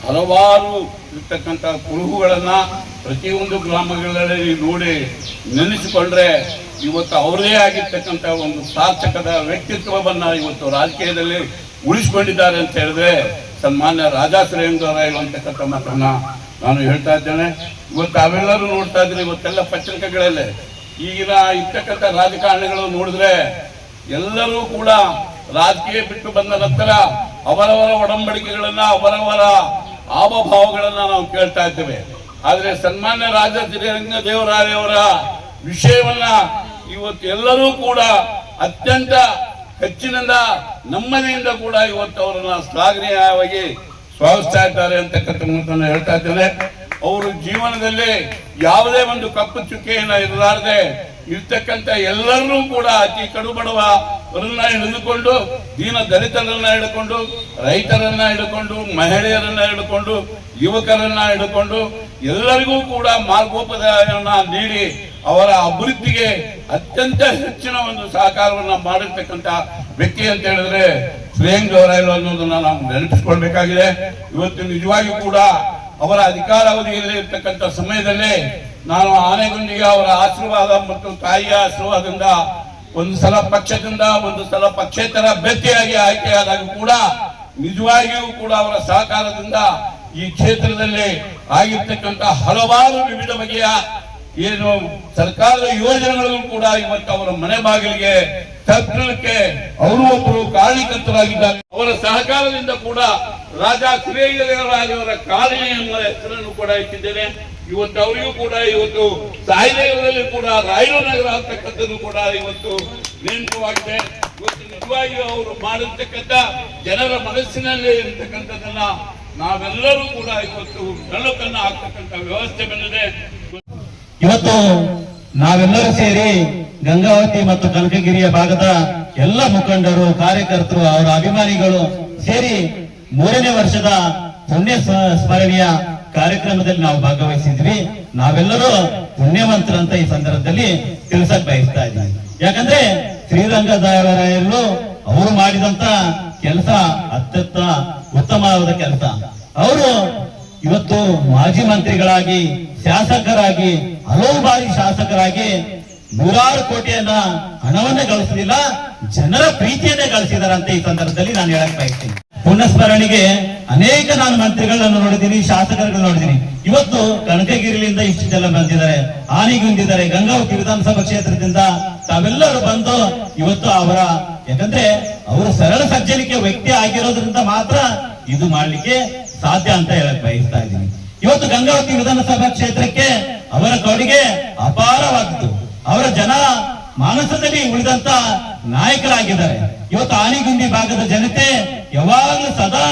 ಹಲವಾರು ಇರ್ತಕ್ಕಂಥ ಕುರುಹುಗಳನ್ನ ಪ್ರತಿಯೊಂದು ಗ್ರಾಮಗಳಲ್ಲಿ ನೋಡಿ ನೆನೆಸಿಕೊಂಡ್ರೆ ಇವತ್ತು ಅವರದೇ ಆಗಿರ್ತಕ್ಕಂಥ ಒಂದು ಸಾರ್ಥಕದ ವ್ಯಕ್ತಿತ್ವವನ್ನ ಇವತ್ತು ರಾಜಕೀಯದಲ್ಲಿ ಉಳಿಸಿಕೊಂಡಿದ್ದಾರೆ ಅಂತ ಹೇಳಿದ್ರೆ ಸನ್ಮಾನ್ಯ ರಾಜಾ ಶ್ರೀರಂಗದೇವರಾಯರು ಅಂತಕ್ಕಂಥ ಮಾತನ್ನ ನಾನು ಹೇಳ್ತಾ ಇದ್ದೇನೆ. ಇವತ್ತು ಅವೆಲ್ಲರೂ ನೋಡ್ತಾ ಇದ್ರೆ ಇವತ್ತೆಲ್ಲ ಪತ್ರಿಕೆಗಳಲ್ಲೇ ಈಗಿನ ಇರ್ತಕ್ಕಂಥ ರಾಜಕಾರಣಿಗಳು ನೋಡಿದ್ರೆ ಎಲ್ಲರೂ ಕೂಡ ರಾಜಕೀಯ ಬಿಟ್ಟು ಬಂದ ನಂತರ ಅವರವರ ಒಡಂಬಡಿಕೆಗಳನ್ನ, ಅವರವರ ಹಾವಭಾವಗಳನ್ನ ನಾವು ಕೇಳ್ತಾ ಇದ್ದೇವೆ. ಆದ್ರೆ ಸನ್ಮಾನ್ಯ ರಾಜ ಶ್ರೀರಂಗದೇವರಾಯರವರ ವಿಷಯವನ್ನ ಇವತ್ತು ಎಲ್ಲರೂ ಕೂಡ ಅತ್ಯಂತ ಹೆಚ್ಚಿನಿಂದ ನೆಮ್ಮದಿಯಿಂದ ಕೂಡ ಇವತ್ತು ಅವರನ್ನ ಶ್ಲಾಘನೀಯವಾಗಿ ಸ್ವಾಗತಿಸ್ತಾ ಇದ್ದಾರೆ ಅಂತಕ್ಕಂಥ ಮಾತನ್ನು ಹೇಳ್ತಾ ಇದ್ದೇನೆ. ಅವರು ಜೀವನದಲ್ಲಿ ಯಾವುದೇ ಒಂದು ಕಪ್ಪು ಚುಕ್ಕೆಯನ್ನ ಇರಲಾರದೆ ಇರ್ತಕ್ಕಂಥ ಎಲ್ಲರನ್ನೂ ಕೂಡ ಅತಿ ಕಡುಬಡವರನ್ನ ಹಿಡಿದುಕೊಂಡು, ದೀನ ದಲಿತರನ್ನ ಹಿಡ್ಕೊಂಡು, ರೈತರನ್ನ ಹಿಡ್ಕೊಂಡು, ಮಹಿಳೆಯರನ್ನ ಹಿಡ್ಕೊಂಡು, ಯುವಕರನ್ನ ಹಿಡ್ಕೊಂಡು ಎಲ್ಲರಿಗೂ ಕೂಡ ಮಾರ್ಗೋಪದಾಯನ ನೀಡಿ ಅವರ ಅಭಿವೃದ್ಧಿಗೆ ಅತ್ಯಂತ ಹೆಚ್ಚಿನ ಒಂದು ಸಹಕಾರವನ್ನ ಮಾಡಿರ್ತಕ್ಕಂಥ ವ್ಯಕ್ತಿ ಅಂತ ಹೇಳಿದ್ರೆ ಶ್ರೀರಂಗದೇವರಾಯರು ಅನ್ನೋದನ್ನ ನಾವು ನೆನಪಿಸ್ಕೊಳ್ಬೇಕಾಗಿದೆ. ಇವತ್ತು ನಿಜವಾಗಿಯೂ ಕೂಡ ಅವರ ಅಧಿಕಾರಾವಧಿಯಲ್ಲಿ ಇರ್ತಕ್ಕಂಥ ಸಮಯದಲ್ಲಿ ನಾನು ಆನೆಗುಂದಿಗೆ ಅವರ ಆಶೀರ್ವಾದ ಮತ್ತು ತಾಯಿಯ ಆಶೀರ್ವಾದದಿಂದ ಒಂದು ಸಲ ಪಕ್ಷದಿಂದ, ಒಂದು ಸಲ ಪಕ್ಷೇತರ ಅಭ್ಯರ್ಥಿಯಾಗಿ ಆಯ್ಕೆಯಾದಾಗ ಕೂಡ ನಿಜವಾಗಿಯೂ ಕೂಡ ಅವರ ಸಹಕಾರದಿಂದ ಈ ಕ್ಷೇತ್ರದಲ್ಲಿ ಆಗಿರ್ತಕ್ಕಂಥ ಹಲವಾರು ವಿವಿಧ ಬಗೆಯ ಏನು ಸರ್ಕಾರದ ಯೋಜನೆಗಳು ಕೂಡ ಇವತ್ತು ಅವರ ಮನೆ ಬಾಗಿಲಿಗೆ ತಲುಪಲಿಕ್ಕೆ ಅವರು ಒಬ್ಬರು ಕಾರಣಕರ್ತರಾಗಿದ್ದಾರೆ. ಅವರ ಸಹಕಾರದಿಂದ ಕೂಡ ರಾಜ ಶ್ರೀರಂಗದೇವರಾಯರ ಕಾಲನಿ ಎಂಬ ಹೆಸರನ್ನು ಕೂಡ ಇಟ್ಟಿದ್ದೇನೆ. ಇವತ್ತು ಅವರಿಗೂ ಕೂಡ ಇವತ್ತು ಸಾಯಿನಗರದಲ್ಲಿ ಕೂಡ ರಾಯರು ನಗರ ಅಂತಕ್ಕಂಥದ್ದು ಕೂಡ ಇವತ್ತು ನೇಮಕವಾಗಿದೆ. ಇವತ್ತು ನಿಜವಾಗಿಯೂ ಅವರು ಮಾಡಿರ್ತಕ್ಕಂಥ ಜನರ ಮನಸ್ಸಿನಲ್ಲಿ ಇರತಕ್ಕಂಥದ್ದನ್ನ ನಾವೆಲ್ಲರೂ ಕೂಡ ಇವತ್ತು ಬೆಳಕನ್ನು ಹಾಕ್ತಕ್ಕಂಥ ವ್ಯವಸ್ಥೆ ಬಂದಿದೆ. ಇವತ್ತು ನಾವೆಲ್ಲರೂ ಸೇರಿ ಗಂಗಾವತಿ ಮತ್ತು ಕನಕಗಿರಿಯ ಭಾಗದ ಎಲ್ಲ ಮುಖಂಡರು, ಕಾರ್ಯಕರ್ತರು, ಅವರ ಅಭಿಮಾನಿಗಳು ಸೇರಿ 3ನೇ ವರ್ಷದ ಪುಣ್ಯ ಸ್ಮರಣೆಯ ಕಾರ್ಯಕ್ರಮದಲ್ಲಿ ನಾವು ಭಾಗವಹಿಸಿದ್ವಿ. ನಾವೆಲ್ಲರೂ ಪುಣ್ಯವಂತರಂತ ಈ ಸಂದರ್ಭದಲ್ಲಿ ತಿಳಿಸಕ್ ಬಯಸ್ತಾ ಇದ್ದೀವಿ. ಯಾಕಂದ್ರೆ ಶ್ರೀರಂಗದೇವರಾಯರು ಅವರು ಮಾಡಿದಂತ ಕೆಲಸ ಅತ್ಯಂತ ಉತ್ತಮವಾದ ಕೆಲಸ. ಅವರು ಇವತ್ತು ಮಾಜಿ ಮಂತ್ರಿಗಳಾಗಿ, ಶಾಸಕರಾಗಿ, ಹಲವು ಬಾರಿ ಶಾಸಕರಾಗಿ 100 ಕೋಟಿಯನ್ನ ಹಣವನ್ನೇ ಗಳಿಸಲಿಲ್ಲ, ಜನರ ಪ್ರೀತಿಯನ್ನೇ ಗಳಿಸಿದಾರೆ ಅಂತ ಈ ಸಂದರ್ಭದಲ್ಲಿ ನಾನು ಹೇಳಕ್ ಬಯಸ್ತೀನಿ. ಪುಣ್ಯಸ್ಮರಣೆಗೆ ಅನೇಕ ನಾನು ಮಂತ್ರಿಗಳನ್ನು ನೋಡಿದ್ದೀನಿ, ಶಾಸಕರುಗಳು ನೋಡಿದ್ದೀನಿ. ಇವತ್ತು ಕನಕಗಿರಿಯಿಂದ ಇಷ್ಟು ಜನ ಬಂದಿದ್ದಾರೆ, ಆನೆಗುಂದಿದ್ದಾರೆ, ಗಂಗಾವತಿ ವಿಧಾನಸಭಾ ಕ್ಷೇತ್ರದಿಂದ ತಾವೆಲ್ಲರೂ ಬಂದು ಇವತ್ತು ಅವರ, ಯಾಕಂದ್ರೆ ಅವರು ಸರಳ ಸಜ್ಜನಿಕೆ ವ್ಯಕ್ತಿ ಆಗಿರೋದ್ರಿಂದ ಮಾತ್ರ ಇದು ಮಾಡ್ಲಿಕ್ಕೆ ಸಾಧ್ಯ ಅಂತ ಹೇಳಕ್ ಬಯಸ್ತಾ ಇದ್ದೀನಿ. ಇವತ್ತು ಗಂಗಾವತಿ ವಿಧಾನಸಭಾ ಕ್ಷೇತ್ರಕ್ಕೆ ಅವರ ಕೊಡುಗೆ ಅಪಾರವಾದದ್ದು. ಅವರ ಜನ ಮಾನಸದಲ್ಲಿ ಉಳಿದಂತ ನಾಯಕರಾಗಿದ್ದಾರೆ. ಇವತ್ತು ಆನೆಗುಂದಿ ಭಾಗದ ಜನತೆ ಯಾವಾಗಲೂ ಸದಾ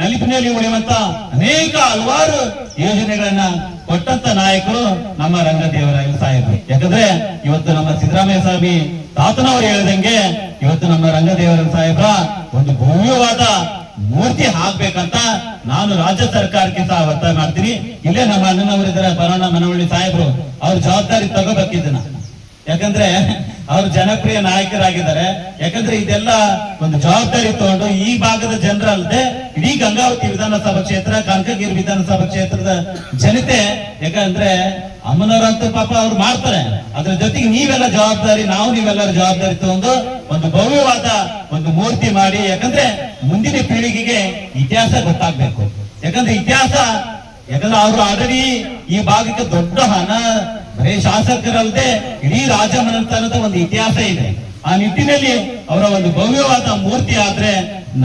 ನಲಿಪಿನಲ್ಲಿ ಉಳಿಯುವಂತ ಅನೇಕ ಹಲವಾರು ಯೋಜನೆಗಳನ್ನ ಕೊಟ್ಟಂತ ನಾಯಕರು ನಮ್ಮ ರಂಗದೇವರಾಯ ಸಾಹೇಬರು. ಯಾಕಂದ್ರೆ ಇವತ್ತು ನಮ್ಮ ಸಿದ್ದರಾಮಯ್ಯ ಸ್ವಾಮಿ ತಾತನವರು ಹೇಳಿದಂಗೆ ಇವತ್ತು ನಮ್ಮ ರಂಗದೇವರಾಯ ಸಾಹೇಬ್ರ ಒಂದು ಭವ್ಯವಾದ ಮೂರ್ತಿ ಹಾಕ್ಬೇಕಂತ ನಾನು ರಾಜ್ಯ ಸರ್ಕಾರಕ್ಕೆ ಸಹ ಒತ್ತಾಯ ಮಾಡ್ತೀನಿ. ಇಲ್ಲೇ ನಮ್ಮ ಅಣ್ಣನವರಿದ್ದಾರೆ, ಬರೋಣ ಮನವಳ್ಳಿ ಸಾಹೇಬ್ರು, ಅವ್ರ ಜವಾಬ್ದಾರಿ ತಗೋಬೇಕಿದ್ದನ್ನ. ಯಾಕಂದ್ರೆ ಅವರು ಜನಪ್ರಿಯ ನಾಯಕರಾಗಿದ್ದಾರೆ. ಯಾಕಂದ್ರೆ ಇದೆಲ್ಲ ಒಂದು ಜವಾಬ್ದಾರಿ ತಗೊಂಡು ಈ ಭಾಗದ ಜನರಲ್ಲದೆ ಇಡೀ ಗಂಗಾವತಿ ವಿಧಾನಸಭಾ ಕ್ಷೇತ್ರ, ಕನಕಗಿರಿ ವಿಧಾನಸಭಾ ಕ್ಷೇತ್ರದ ಜನತೆ, ಯಾಕಂದ್ರೆ ಅಮ್ಮನವರಂತೂ ಪಾಪ ಅವ್ರು ಮಾಡ್ತಾರೆ, ಅದ್ರ ಜೊತೆಗೆ ನೀವೆಲ್ಲ ಜವಾಬ್ದಾರಿ, ನೀವೆಲ್ಲರ ಜವಾಬ್ದಾರಿ ತಗೊಂಡು ಒಂದು ಭವ್ಯವಾದ ಒಂದು ಮೂರ್ತಿ ಮಾಡಿ. ಯಾಕಂದ್ರೆ ಮುಂದಿನ ಪೀಳಿಗೆಗೆ ಇತಿಹಾಸ ಗೊತ್ತಾಗ್ಬೇಕು. ಯಾಕಂದ್ರೆ ಯಾಕಂದ್ರೆ ಅವರು ಆಲ್ರೆಡಿ ಈ ಭಾಗಕ್ಕೆ ದೊಡ್ಡ ಹಣ, ಬರೀ ಶಾಸಕರಲ್ಲದೆ ಇಡೀ ರಾಜಮನೆತನದ ಒಂದು ಇತಿಹಾಸ ಇದೆ. ಆ ನಿಟ್ಟಿನಲ್ಲಿ ಅವರ ಒಂದು ಭವ್ಯವಾದ ಮೂರ್ತಿ ಆದ್ರೆ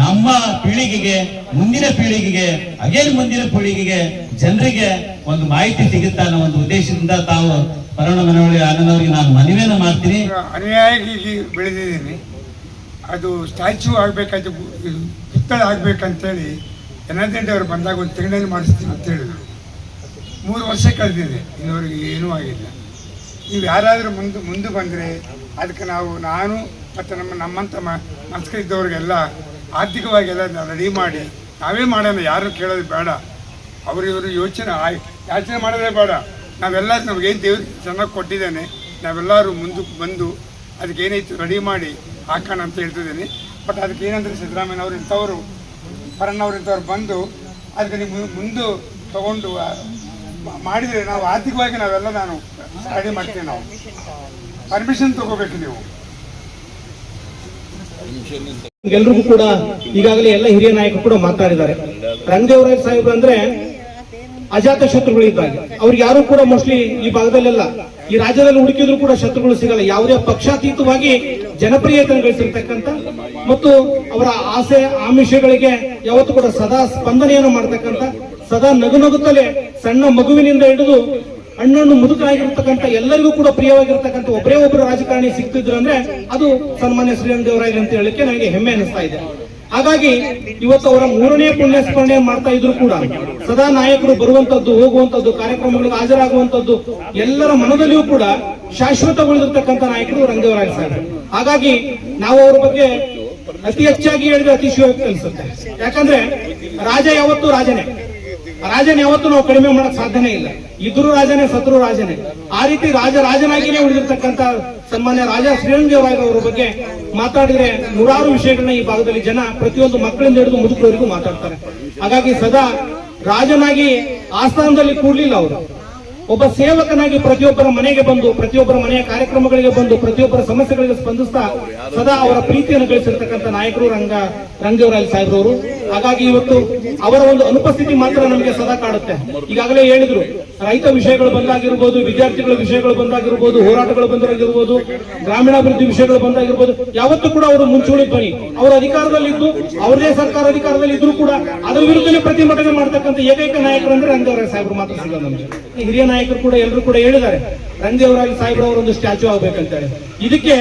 ನಮ್ಮ ಪೀಳಿಗೆಗೆ, ಮುಂದಿನ ಪೀಳಿಗೆಗೆ, ಮುಂದಿನ ಪೀಳಿಗೆಗೆ ಜನರಿಗೆ ಒಂದು ಮಾಹಿತಿ ಸಿಗುತ್ತೆ ಅನ್ನೋ ಒಂದು ಉದ್ದೇಶದಿಂದ ತಾವು ಪರಣ ಮನವಳ್ಳಿ ಅಣ್ಣನವರಿಗೆ ನಾನು ಮನವಿಯನ್ನು ಮಾಡ್ತೀನಿ. ಅನ್ಯಾಯವಾಗಿ ಬೆಳೆದಿದ್ದೀನಿ. ಅದು ಸ್ಟ್ಯಾಚ್ಯೂ ಆಗ್ಬೇಕಾಯ್ತು, ಪುತ್ಥಳ ಆಗ್ಬೇಕಂತೇಳಿ ಜನಾರ್ದನ್ ಅವರು ಬಂದಾಗ ಒಂದು ತಿಂಗಳಲ್ಲಿ ಮಾಡಿಸ್ತೀನಿ ಅಂತ ಹೇಳಿದ್ರು. 3 ವರ್ಷ ಕಳೆದಿದೆ, ಇನ್ನವರೆಗೆ ಏನೂ ಆಗಿಲ್ಲ. ನೀವು ಯಾರಾದರೂ ಮುಂದೆ ಬಂದರೆ ಅದಕ್ಕೆ ನಾನು ಮತ್ತು ನಮ್ಮಂಥ ಮನಸ್ಸಿದ್ದವ್ರಿಗೆಲ್ಲ ಆರ್ಥಿಕವಾಗೆಲ್ಲ ರೆಡಿ ಮಾಡಿ ನಾವೇ ಮಾಡೋಣ, ಯಾರು ಕೇಳೋದು ಬೇಡ. ಇವರು ಯೋಚನೆ ಮಾಡೋದೇ ಬೇಡ. ನಾವೆಲ್ಲ ನಮಗೇನು ದೇವ್ರು ಚೆನ್ನಾಗಿ ಕೊಟ್ಟಿದ್ದಾನೆ, ನಾವೆಲ್ಲರೂ ಮುಂದಕ್ಕೆ ಬಂದು ಅದಕ್ಕೆ ಏನೈತು ರೆಡಿ ಮಾಡಿ ಹಾಕೋಣ ಅಂತ ಹೇಳ್ತಿದ್ದೀನಿ. ಬಟ್ ಅದಕ್ಕೆ ಏನಂದರೆ ಸಿದ್ದರಾಮಯ್ಯನವರು ಇಂಥವರು, ಪರಣ್ಣವ್ರು ಇಂಥವ್ರು ಬಂದು ಅದಕ್ಕೆ ನೀವು ಮುಂದೆ ತಗೊಂಡು ಮಾಡಿದರೆ ನಾವು ಆರ್ಥಿಕವಾಗಿ ನಾನು ರೆಡಿ ಮಾಡ್ತೀವಿ. ನಾವು ಪರ್ಮಿಷನ್ ತಗೋಬೇಕು. ನೀವು ಎಲ್ರಿಗೂ ಕೂಡ ಈಗಾಗಲೇ ಎಲ್ಲ ಹಿರಿಯ ನಾಯಕರು ಕೂಡ ಮಾತಾಡಿದ್ದಾರೆ. ರಂಗದೇವರಾಯ ಸಾಹೇಬ್ರು ಅಂದ್ರೆ ಅಜಾತ ಶತ್ರುಗಳಿದ್ದಾಗ, ಅವ್ರಿಗೆ ಯಾರು ಕೂಡ ಮೋಸ್ಟ್ಲಿ ಈ ಭಾಗದಲ್ಲೆಲ್ಲ, ಈ ರಾಜ್ಯದಲ್ಲಿ ಹುಡುಕಿದ್ರು ಕೂಡ ಶತ್ರುಗಳು ಸಿಗಲ್ಲ. ಯಾವುದೇ ಪಕ್ಷಾತೀತವಾಗಿ ಜನಪ್ರಿಯತೆಯನ್ನು ಗಳಿಸಿರ್ತಕ್ಕಂಥ ಮತ್ತು ಅವರ ಆಸೆ ಆಮಿಷಗಳಿಗೆ ಯಾವತ್ತೂ ಕೂಡ ಸದಾ ಸ್ಪಂದನೆಯನ್ನು ಮಾಡ್ತಕ್ಕಂಥ, ಸದಾ ನಗುತ್ತಲೇ ಸಣ್ಣ ಮಗುವಿನಿಂದ ಹಿಡಿದು ಹಣ್ಣು ಮುದುಕಾಗಿರ್ತಕ್ಕಂಥ ಎಲ್ಲರಿಗೂ ಕೂಡ ಪ್ರಿಯವಾಗಿರ್ತಕ್ಕಂಥ ಒಬ್ಬರು ರಾಜಕಾರಣಿ ಸಿಗ್ತಿದ್ರು ಅಂದ್ರೆ ಅದು ಸನ್ಮಾನ್ಯ ಶ್ರೀರಂಗದೇವರಾಯರು ಅಂತ ಹೇಳಲಿಕ್ಕೆ ನನಗೆ ಹೆಮ್ಮೆ ಅನಿಸ್ತಾ ಇದೆ. ಹಾಗಾಗಿ ಇವತ್ತು ಅವರ 3ನೇ ಪುಣ್ಯಸ್ಮರಣೆ ಮಾಡ್ತಾ ಇದ್ರು ಕೂಡ ಸದಾ ನಾಯಕರು ಬರುವಂತದ್ದು, ಹೋಗುವಂತದ್ದು, ಕಾರ್ಯಕ್ರಮಗಳಿಗೆ ಹಾಜರಾಗುವಂತದ್ದು ಎಲ್ಲರ ಮನದಲ್ಲಿಯೂ ಕೂಡ ಶಾಶ್ವತಗೊಳಿರ್ತಕ್ಕಂಥ ನಾಯಕರು ರಂಗದೇವರಾಯ ಸಾಹೇಬರು. ಹಾಗಾಗಿ ನಾವು ಅವ್ರ ಬಗ್ಗೆ ಅತಿ ಹೆಚ್ಚಾಗಿ ಹೇಳಿದ್ರೆ ಅತಿಶಯೋಕ್ತಿ ಅನಿಸುತ್ತೆ. ಯಾಕಂದ್ರೆ ರಾಜ ಯಾವತ್ತೂ ರಾಜನೇ ಯಾವತ್ತೂ ನಾವು ಕಡಿಮೆ ಮಾಡಕ್ ಸಾಧ್ಯನೇ ಇಲ್ಲ. ಇದ್ರು ರಾಜನೇ, ಸತ್ರು ರಾಜನೇ. ಆ ರೀತಿ ರಾಜನಾಗಿಯೇ ಉಳಿದಿರ್ತಕ್ಕಂಥ ಸನ್ಮಾನ್ಯ ರಾಜ ಶ್ರೀರಂಗದೇವರಾಯರವರ ಬಗ್ಗೆ ಮಾತಾಡಿದ್ರೆ 100 ವಿಷಯಗಳನ್ನ ಈ ಭಾಗದಲ್ಲಿ ಜನ ಪ್ರತಿಯೊಂದು ಮಕ್ಕಳಿಂದ ಹಿಡಿದು ಮುದುಕರವರೆಗೂ ಮಾತಾಡ್ತಾರೆ. ಹಾಗಾಗಿ ಸದಾ ರಾಜನಾಗಿ ಆಸ್ಥಾನದಲ್ಲಿ ಕೂಡ್ಲಿಲ್ಲ ಅವರು. ಒಬ್ಬ ಸೇವಕನಾಗಿ ಪ್ರತಿಯೊಬ್ಬರ ಮನೆಗೆ ಬಂದು, ಪ್ರತಿಯೊಬ್ಬರ ಮನೆಯ ಕಾರ್ಯಕ್ರಮಗಳಿಗೆ ಬಂದು, ಪ್ರತಿಯೊಬ್ಬರ ಸಮಸ್ಯೆಗಳಿಗೆ ಸ್ಪಂದಿಸ್ತಾ ಸದಾ ಅವರ ಪ್ರೀತಿಯನ್ನು ಗಳಿಸಿರ್ತಕ್ಕಂಥ ನಾಯಕರು ರಂಗದೇವರಾಯಲು ಸಾಹೇಬ್ರವರು. ಹಾಗಾಗಿ ಇವತ್ತು ಅವರ ಒಂದು ಅನುಪಸ್ಥಿತಿ ಮಾತ್ರ ನಮಗೆ ಸದಾ ಕಾಡುತ್ತೆ. ಈಗಾಗಲೇ ಹೇಳಿದ್ರು, ರೈತ ವಿಷಯಗಳು ಬಂದಾಗಿರ್ಬೋದು, ವಿದ್ಯಾರ್ಥಿಗಳ ವಿಷಯಗಳು ಬಂದಾಗಿರ್ಬೋದು, ಹೋರಾಟಗಳು ಬಂದಾಗಿರ್ಬೋದು, ಗ್ರಾಮೀಣಾಭಿವೃದ್ಧಿ ವಿಷಯಗಳು ಬಂದಾಗಿರ್ಬೋದು, ಯಾವತ್ತೂ ಕೂಡ ಅವರು ಮುಂಚೂಣಿ ಬನ್ನಿ, ಅವರು ಅಧಿಕಾರದಲ್ಲಿದ್ದು, ಅವರದೇ ಸರ್ಕಾರ ಅಧಿಕಾರದಲ್ಲಿ ಇದ್ರು ಕೂಡ ಅದರ ವಿರುದ್ಧನೇ ಪ್ರತಿಭಟನೆ ಮಾಡ್ತಕ್ಕಂಥ ಏಕೈಕ ನಾಯಕರು ಅಂದ್ರೆ ರಂಗದೇವರಾಯ ಸಾಹೇಬ್ರು ಮಾತ್ರ ಸಿಗೋದು ನಮಗೆ. ಹಿರಿಯ ನಾಯಕರು ಕೂಡ ಎಲ್ಲರೂ ಕೂಡ ಹೇಳಿದ್ದಾರೆ, ರಂಗದೇವರಾಯ ಸಾಹೇಬ್ರವರ ಒಂದು ಸ್ಟ್ಯಾಚ್ಯೂ ಆಗ್ಬೇಕಂತ ಹೇಳಿ. ಇದಕ್ಕೆ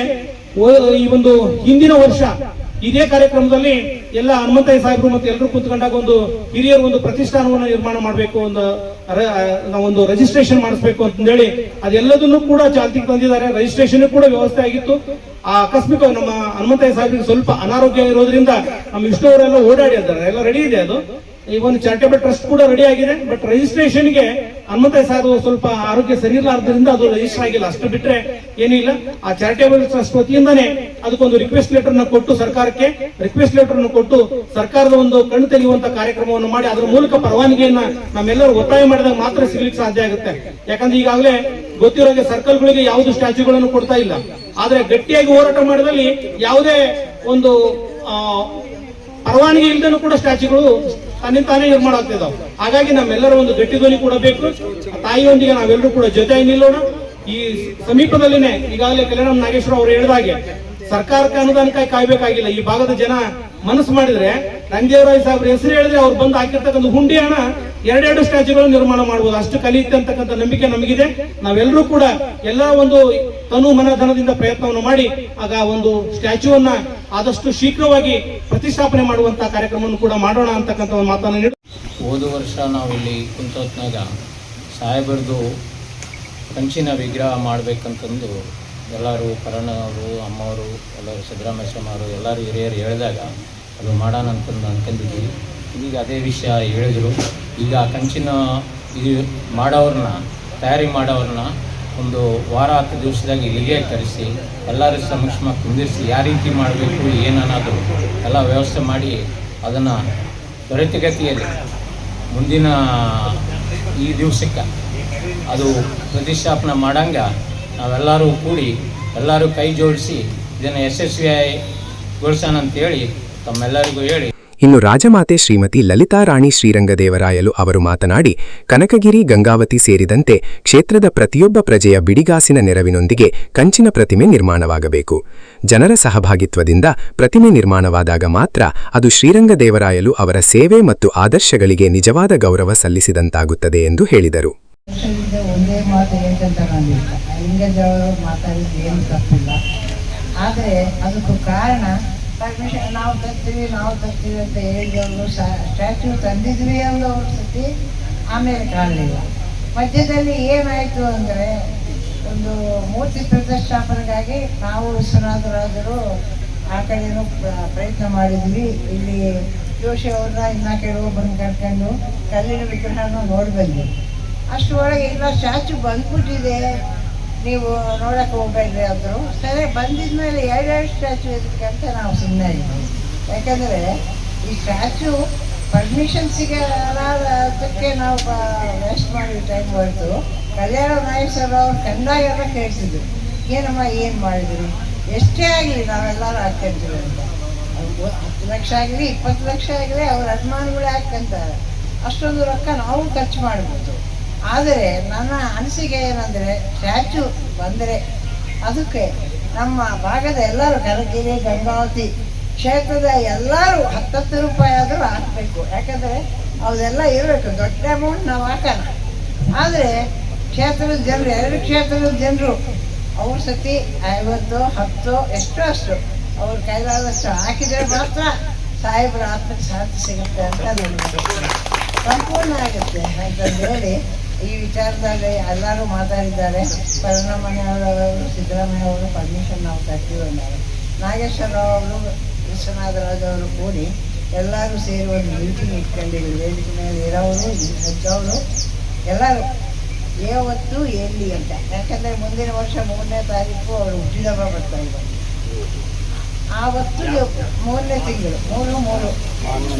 ಈ ಒಂದು ಹಿಂದಿನ ವರ್ಷ ಇದೇ ಕಾರ್ಯಕ್ರಮದಲ್ಲಿ ಎಲ್ಲ ಹನುಮಂತಯ್ಯ ಸಾಹೇಬ್ರು ಮತ್ತೆ ಎಲ್ಲರೂ ಕುತ್ಕೊಂಡಾಗ ಒಂದು ಹಿರಿಯರು ಒಂದು ಪ್ರತಿಷ್ಠಾನವನ್ನು ನಿರ್ಮಾಣ ಮಾಡಬೇಕು, ಒಂದು ರಿಜಿಸ್ಟ್ರೇಷನ್ ಮಾಡಿಸ್ಬೇಕು ಅಂತಂದೇಳಿ ಅದೆಲ್ಲದನ್ನು ಕೂಡ ಚಾಲ್ತಿಗೆ ತಂದಿದ್ದಾರೆ. ರಿಜಿಸ್ಟ್ರೇಷನ್ ಕೂಡ ವ್ಯವಸ್ಥೆ ಆಗಿತ್ತು. ಆಕಸ್ಮಿಕ ನಮ್ಮ ಹನುಮಂತಯ್ಯ ಸಾಹೇಬ್ರಿಗೆ ಸ್ವಲ್ಪ ಅನಾರೋಗ್ಯ ಇರೋದ್ರಿಂದ ನಮ್ಮ ವಿಷ್ಣುವರೆಲ್ಲ ಓಡಾಡಿ ಇದ್ದಾರೆ, ಎಲ್ಲ ರೆಡಿ ಇದೆ. ಅದು ಈ ಒಂದು ಚಾರಿಟೇಬಲ್ ಟ್ರಸ್ಟ್ ಕೂಡ ರೆಡಿ ಆಗಿದೆ. ಬಟ್ ರಿಜಿಸ್ಟ್ರೇಷನ್ಗೆ ಹನುಮಂತಯ್ಯ ಸಾಹೇಬ್ ಸ್ವಲ್ಪ ಆರೋಗ್ಯ ಸರಿ ಇರಲಾರ್ದ್ರಿಂದ ಅದು ರಿಜಿಸ್ಟರ್ ಆಗಿಲ್ಲ. ಅಷ್ಟು ಬಿಟ್ರೆ ಏನಿಲ್ಲ. ಆ ಚಾರಿಟೇಬಲ್ ಟ್ರಸ್ಟ್ ವತಿಯಿಂದಾನೇ ಅದಕ್ಕೊಂದು ರಿಕ್ವೆಸ್ಟ್ ಲೆಟರ್ ನ ಕೊಟ್ಟು ಸರ್ಕಾರಕ್ಕೆ ಸರ್ಕಾರದ ಒಂದು ಕಣ್ಣು ತೆಗೆಯುವಂತ ಕಾರ್ಯಕ್ರಮವನ್ನು ಮಾಡಿ ಅದರ ಮೂಲಕ ಪರವಾನಗಿಯನ್ನ ನಮ್ಮೆಲ್ಲರೂ ಒತ್ತಾಯ ಮಾಡಿದಾಗ ಮಾತ್ರ ಸಿಗ್ಲಿಕ್ಕೆ ಸಾಧ್ಯ ಆಗುತ್ತೆ. ಯಾಕಂದ್ರೆ ಈಗಾಗಲೇ ಗೊತ್ತಿರೋಗೆ ಸರ್ಕಲ್ಗಳಿಗೆ ಯಾವುದು ಸ್ಟ್ಯಾಚ್ಯೂಗಳನ್ನು ಕೊಡ್ತಾ ಇಲ್ಲ. ಆದ್ರೆ ಗಟ್ಟಿಯಾಗಿ ಹೋರಾಟ ಮಾಡಿದಲ್ಲಿ ಯಾವುದೇ ಒಂದು ಪರವಾನಗಿ ಇಲ್ಲದೂ ಕೂಡ ಸ್ಟ್ಯಾಚ್ಯೂಗಳು ತನ್ನಿಂತಾನೇ ನಿರ್ಮಾಣ ಆಗ್ತಿದ್ದಾವೆ. ಹಾಗಾಗಿ ನಮ್ಮೆಲ್ಲರ ಒಂದು ಗಟ್ಟಿ ಧ್ವನಿ ಕೂಡ ಬೇಕು. ತಾಯಿಯೊಂದಿಗೆ ನಾವೆಲ್ಲರೂ ಕೂಡ ಜೊತೆ ನಿಲ್ಲೋಣ. ಈ ಸಮೀಪದಲ್ಲಿನೇ ಈಗಾಗಲೇ ಕಲ್ಯಾಣ ನಾಗೇಶ್ವರ ಅವರು ಹೇಳಿದಾಗೆ ಸರ್ಕಾರಕ್ಕೆ ಅನುದಾನಕ್ಕಾಗಿ ಕಾಯ್ಬೇಕಾಗಿಲ್ಲ. ಈ ಭಾಗದ ಜನ ಮನಸ್ಸು ಮಾಡಿದ್ರೆ ರಂಗದೇವರಾಯ ಸಾಹೇಬ್ರ ಹೆಸರು ಹೇಳಿದ್ರೆ ಅವ್ರು ಬಂದು ಹಾಕಿರ್ತಕ್ಕಂಥ ಹುಂಡಿ ಹಣ ಎರಡೆರಡು ಸ್ಟ್ಯಾಚ್ಯೂಗಳನ್ನು ನಿರ್ಮಾಣ ಮಾಡಬಹುದು. ಅಷ್ಟು ಕಲಿಯುತ್ತೆ ಅಂತಕ್ಕಂಥ ನಂಬಿಕೆ ನಮಗಿದೆ. ನಾವೆಲ್ಲರೂ ಕೂಡ ಎಲ್ಲ ಒಂದು ತನು ಮನ ಧನದಿಂದ ಪ್ರಯತ್ನವನ್ನು ಮಾಡಿ ಆಗ ಒಂದು ಸ್ಟ್ಯಾಚ್ಯೂವನ್ನ ಆದಷ್ಟು ಶೀಘ್ರವಾಗಿ ಪ್ರತಿಷ್ಠಾಪನೆ ಮಾಡುವಂತಹ ಕಾರ್ಯಕ್ರಮವನ್ನು ಕೂಡ ಮಾಡೋಣ ಅಂತಕ್ಕಂಥ ಒಂದು ಮಾತನ್ನು ನೀಡಿ. ಹೋದ ವರ್ಷ ನಾವು ಇಲ್ಲಿ ಕುಂತೊತ್ನಾಗ ಸಾಹೇಬರದು ಕಂಚಿನ ವಿಗ್ರಹ ಮಾಡಬೇಕಂತಂದು ಎಲ್ಲರೂ ಕರಣವರು, ಅಮ್ಮವರು, ಎಲ್ಲರೂ ಸಿದ್ದರಾಮೇಶ್ವರವರು ಎಲ್ಲರೂ ಹಿರಿಯರು ಹೇಳಿದಾಗ ಅದು ಮಾಡೋಣ ಅಂತಂದು ಅನ್ಕೊಂಡಿದ್ದೀವಿ. ಈಗ ಅದೇ ವಿಷಯ ಹೇಳಿದರು. ಈಗ ಕಂಚಿನ ಇದು ತಯಾರಿ ಮಾಡೋರನ್ನ ಒಂದು ವಾರ 10 ದಿವಸದಾಗ ಇಲ್ಲಿಗೆ ಕರೆಸಿ ಎಲ್ಲರ ಸಮಕ್ಷಮ ಕುಂದಿರಿಸಿ ಯಾವ ರೀತಿ ಮಾಡಬೇಕು ಏನನ್ನೋದು ಎಲ್ಲ ವ್ಯವಸ್ಥೆ ಮಾಡಿ ಅದನ್ನು ತ್ವರಿತಗತಿಯಲ್ಲಿ ಮುಂದಿನ ಈ ದಿವಸಕ್ಕೆ ಅದು ಪ್ರತಿಷ್ಠಾಪನೆ ಮಾಡಂಗೆ ನಾವೆಲ್ಲರೂ ಕೂಡಿ ಎಲ್ಲರೂ ಕೈ ಜೋಡಿಸಿ ಇದನ್ನು ಯಶಸ್ವಿಗೊಳಿಸೋಣ ಅಂತೇಳಿ ತಮ್ಮೆಲ್ಲರಿಗೂ ಹೇಳಿ. ಇನ್ನು ರಾಜಮಾತೆ ಶ್ರೀಮತಿ ಲಲಿತಾ ರಾಣಿ ಶ್ರೀರಂಗದೇವರಾಯಲು ಅವರು ಮಾತನಾಡಿ, ಕನಕಗಿರಿ, ಗಂಗಾವತಿ ಸೇರಿದಂತೆ ಕ್ಷೇತ್ರದ ಪ್ರತಿಯೊಬ್ಬ ಪ್ರಜೆಯ ಬಿಡಿಗಾಸಿನ ನೆರವಿನೊಂದಿಗೆ ಕಂಚಿನ ಪ್ರತಿಮೆ ನಿರ್ಮಾಣವಾಗಬೇಕು. ಜನರ ಸಹಭಾಗಿತ್ವದಿಂದ ಪ್ರತಿಮೆ ನಿರ್ಮಾಣವಾದಾಗ ಮಾತ್ರ ಅದು ಶ್ರೀರಂಗದೇವರಾಯಲು ಅವರ ಸೇವೆ ಮತ್ತು ಆದರ್ಶಗಳಿಗೆ ನಿಜವಾದ ಗೌರವ ಸಲ್ಲಿಸಿದಂತಾಗುತ್ತದೆ ಎಂದು ಹೇಳಿದರು. ಒಂದೇ ಮಾತು ಹೇಳ್ತಂತ ನಾನಿಲ್ಲ, ಲಿಂಗದೇವರು ಮಾತಾಡಿದ್ದು ಏನು ತಪ್ಪಿಲ್ಲ. ಆದರೆ ಅದಕ್ಕೂ ಕಾರಣ ಪರ್ಮಿಷನ್ ನಾವು ತರ್ತೀವಿ ಅಂತ ಹೇಳಿದವರು ಸ್ಟ್ಯಾಚ್ಯೂ ತಂದಿದ್ವಿ ಅನ್ನೋ ಸತಿ ಆಮೇಲೆ ಕಾಣಲಿಲ್ಲ. ಮಧ್ಯದಲ್ಲಿ ಏನಾಯಿತು ಅಂದರೆ ಒಂದು ಮೂರ್ತಿ ಪ್ರತಿಷ್ಠಾಪನೆಗಾಗಿ ನಾವು ವಿಶ್ವನಾಥರಾಜರು ಆ ಕಡೆಯೂ ಪ್ರಯತ್ನ ಮಾಡಿದ್ವಿ. ಇಲ್ಲಿ ಜೋಶಿ ಅವ್ರನ್ನ ಇನ್ನ ಕೆಲವೊಬ್ಬರನ್ನ ಕರ್ಕೊಂಡು ಕಲ್ಲಿನ ವಿಗ್ರಹನ ನೋಡಿ ಬಂದ್ವಿ. ಅಷ್ಟರೊಳಗೆ ಇಲ್ಲ ಸ್ಟ್ಯಾಚ್ಯೂ ಬಂದ್ಬಿಟ್ಟಿದೆ, ನೀವು ನೋಡಕ್ಕೆ ಹೋಗ್ಬೇಡ್ರಿ ಅಂದರು. ಸರಿ, ಬಂದಿದ್ಮೇಲೆ ಎರಡೆರಡು ಸ್ಟ್ಯಾಚ್ಯೂ ಇದಕ್ಕೆ ಅಂತ ನಾವು ಸುಮ್ಮನೆ ಇದ್ವಿ. ಯಾಕಂದರೆ ಈ ಸ್ಟ್ಯಾಚ್ಯೂ ಪರ್ಮಿಷನ್ ಸಿಗಲಾದಕ್ಕೆ ನಾವು ವೇಸ್ಟ್ ಮಾಡಿ ಟೈಮ್ ಹೊರತು ಕಲ್ಯಾಣ ನಾಯಕರು ಅವ್ರು ಕಂಡಾಗೆಲ್ಲ ಕೇಳ್ತಿದ್ರು, ಏನಮ್ಮ ಏನು ಮಾಡಿದ್ರು, ಎಷ್ಟೇ ಆಗಲಿ ನಾವೆಲ್ಲರೂ ಹಾಕ್ಕೊಂತೀವಿ ಅಂತ. 10 ಲಕ್ಷ ಆಗಲಿ 20 ಲಕ್ಷ ಆಗಲಿ ಅವ್ರ ಅಭಿಮಾನಿಗಳೇ ಹಾಕ್ಕೊಂತಾರೆ. ಅಷ್ಟೊಂದು ರೊಕ್ಕ ನಾವು ಖರ್ಚು ಮಾಡ್ಬೋದು. ಆದರೆ ನನ್ನ ಅನಿಸಿಕೆ ಏನಂದರೆ ಸ್ಟ್ಯಾಚ್ಯೂ ಬಂದರೆ ಅದಕ್ಕೆ ನಮ್ಮ ಭಾಗದ ಎಲ್ಲರೂ ಕನಕಗಿರಿ, ಗಂಗಾವತಿ ಕ್ಷೇತ್ರದ ಎಲ್ಲರೂ 10 ರೂಪಾಯಿ ಆದರೂ ಹಾಕಬೇಕು. ಯಾಕಂದರೆ ಅವೆಲ್ಲ ಇರಬೇಕು. ದೊಡ್ಡ ಅಮೌಂಟ್ ನಾವು ಹಾಕೋಣ. ಆದರೆ ಕ್ಷೇತ್ರದ ಜನರು, 2 ಕ್ಷೇತ್ರದ ಜನರು ಅವ್ರ ಸತಿ 50, 10 ಎಷ್ಟೋ ಅಷ್ಟು ಅವ್ರ ಕೈಲಾದಷ್ಟು ಹಾಕಿದರೆ ಮಾತ್ರ ಸಾಹೇಬರ ಆತ್ಮಕ್ಕೆ ಶಾಂತಿ ಸಿಗುತ್ತೆ ಅಂತ ನನಗೆ ಸಂಪೂರ್ಣ ಆಗುತ್ತೆ ಅಂತಂದು ಹೇಳಿ ಈ ವಿಚಾರದಲ್ಲಿ ಎಲ್ಲರೂ ಮಾತಾಡಿದ್ದಾರೆ. ಮನೆಯವರು, ಸಿದ್ದರಾಮಯ್ಯ ಅವರು ಪರ್ಮಿಷನ್ ನಾವು ತರ್ತೀವಿ ಅಂತಾರೆ. ನಾಗೇಶ್ವರರಾವ್ ಅವರು, ವಿಶ್ವನಾಥರಾಜ್ ಅವರು ಕೂಡಿ ಎಲ್ಲರೂ ಸೇರಿ ಒಂದು ಮೀಟಿಂಗ್ ಇಟ್ಕೊಂಡಿದ್ದೀವಿ. ವೇದಿಕೆ ಮೇಲೆ ಇರೋರು, ಇದ್ದವರು ಎಲ್ಲರೂ ಯಾವತ್ತು ಎಲ್ಲಿ ಅಂತ. ಯಾಕಂದರೆ ಮುಂದಿನ ವರ್ಷ 3ನೇ ತಾರೀಕು ಅವರು ಹುಟ್ಟಿದಬ್ಬ ಬರ್ತಾ ಇದ್ದಾರೆ. ಆವತ್ತು 3ನೇ ತಿಂಗಳು 3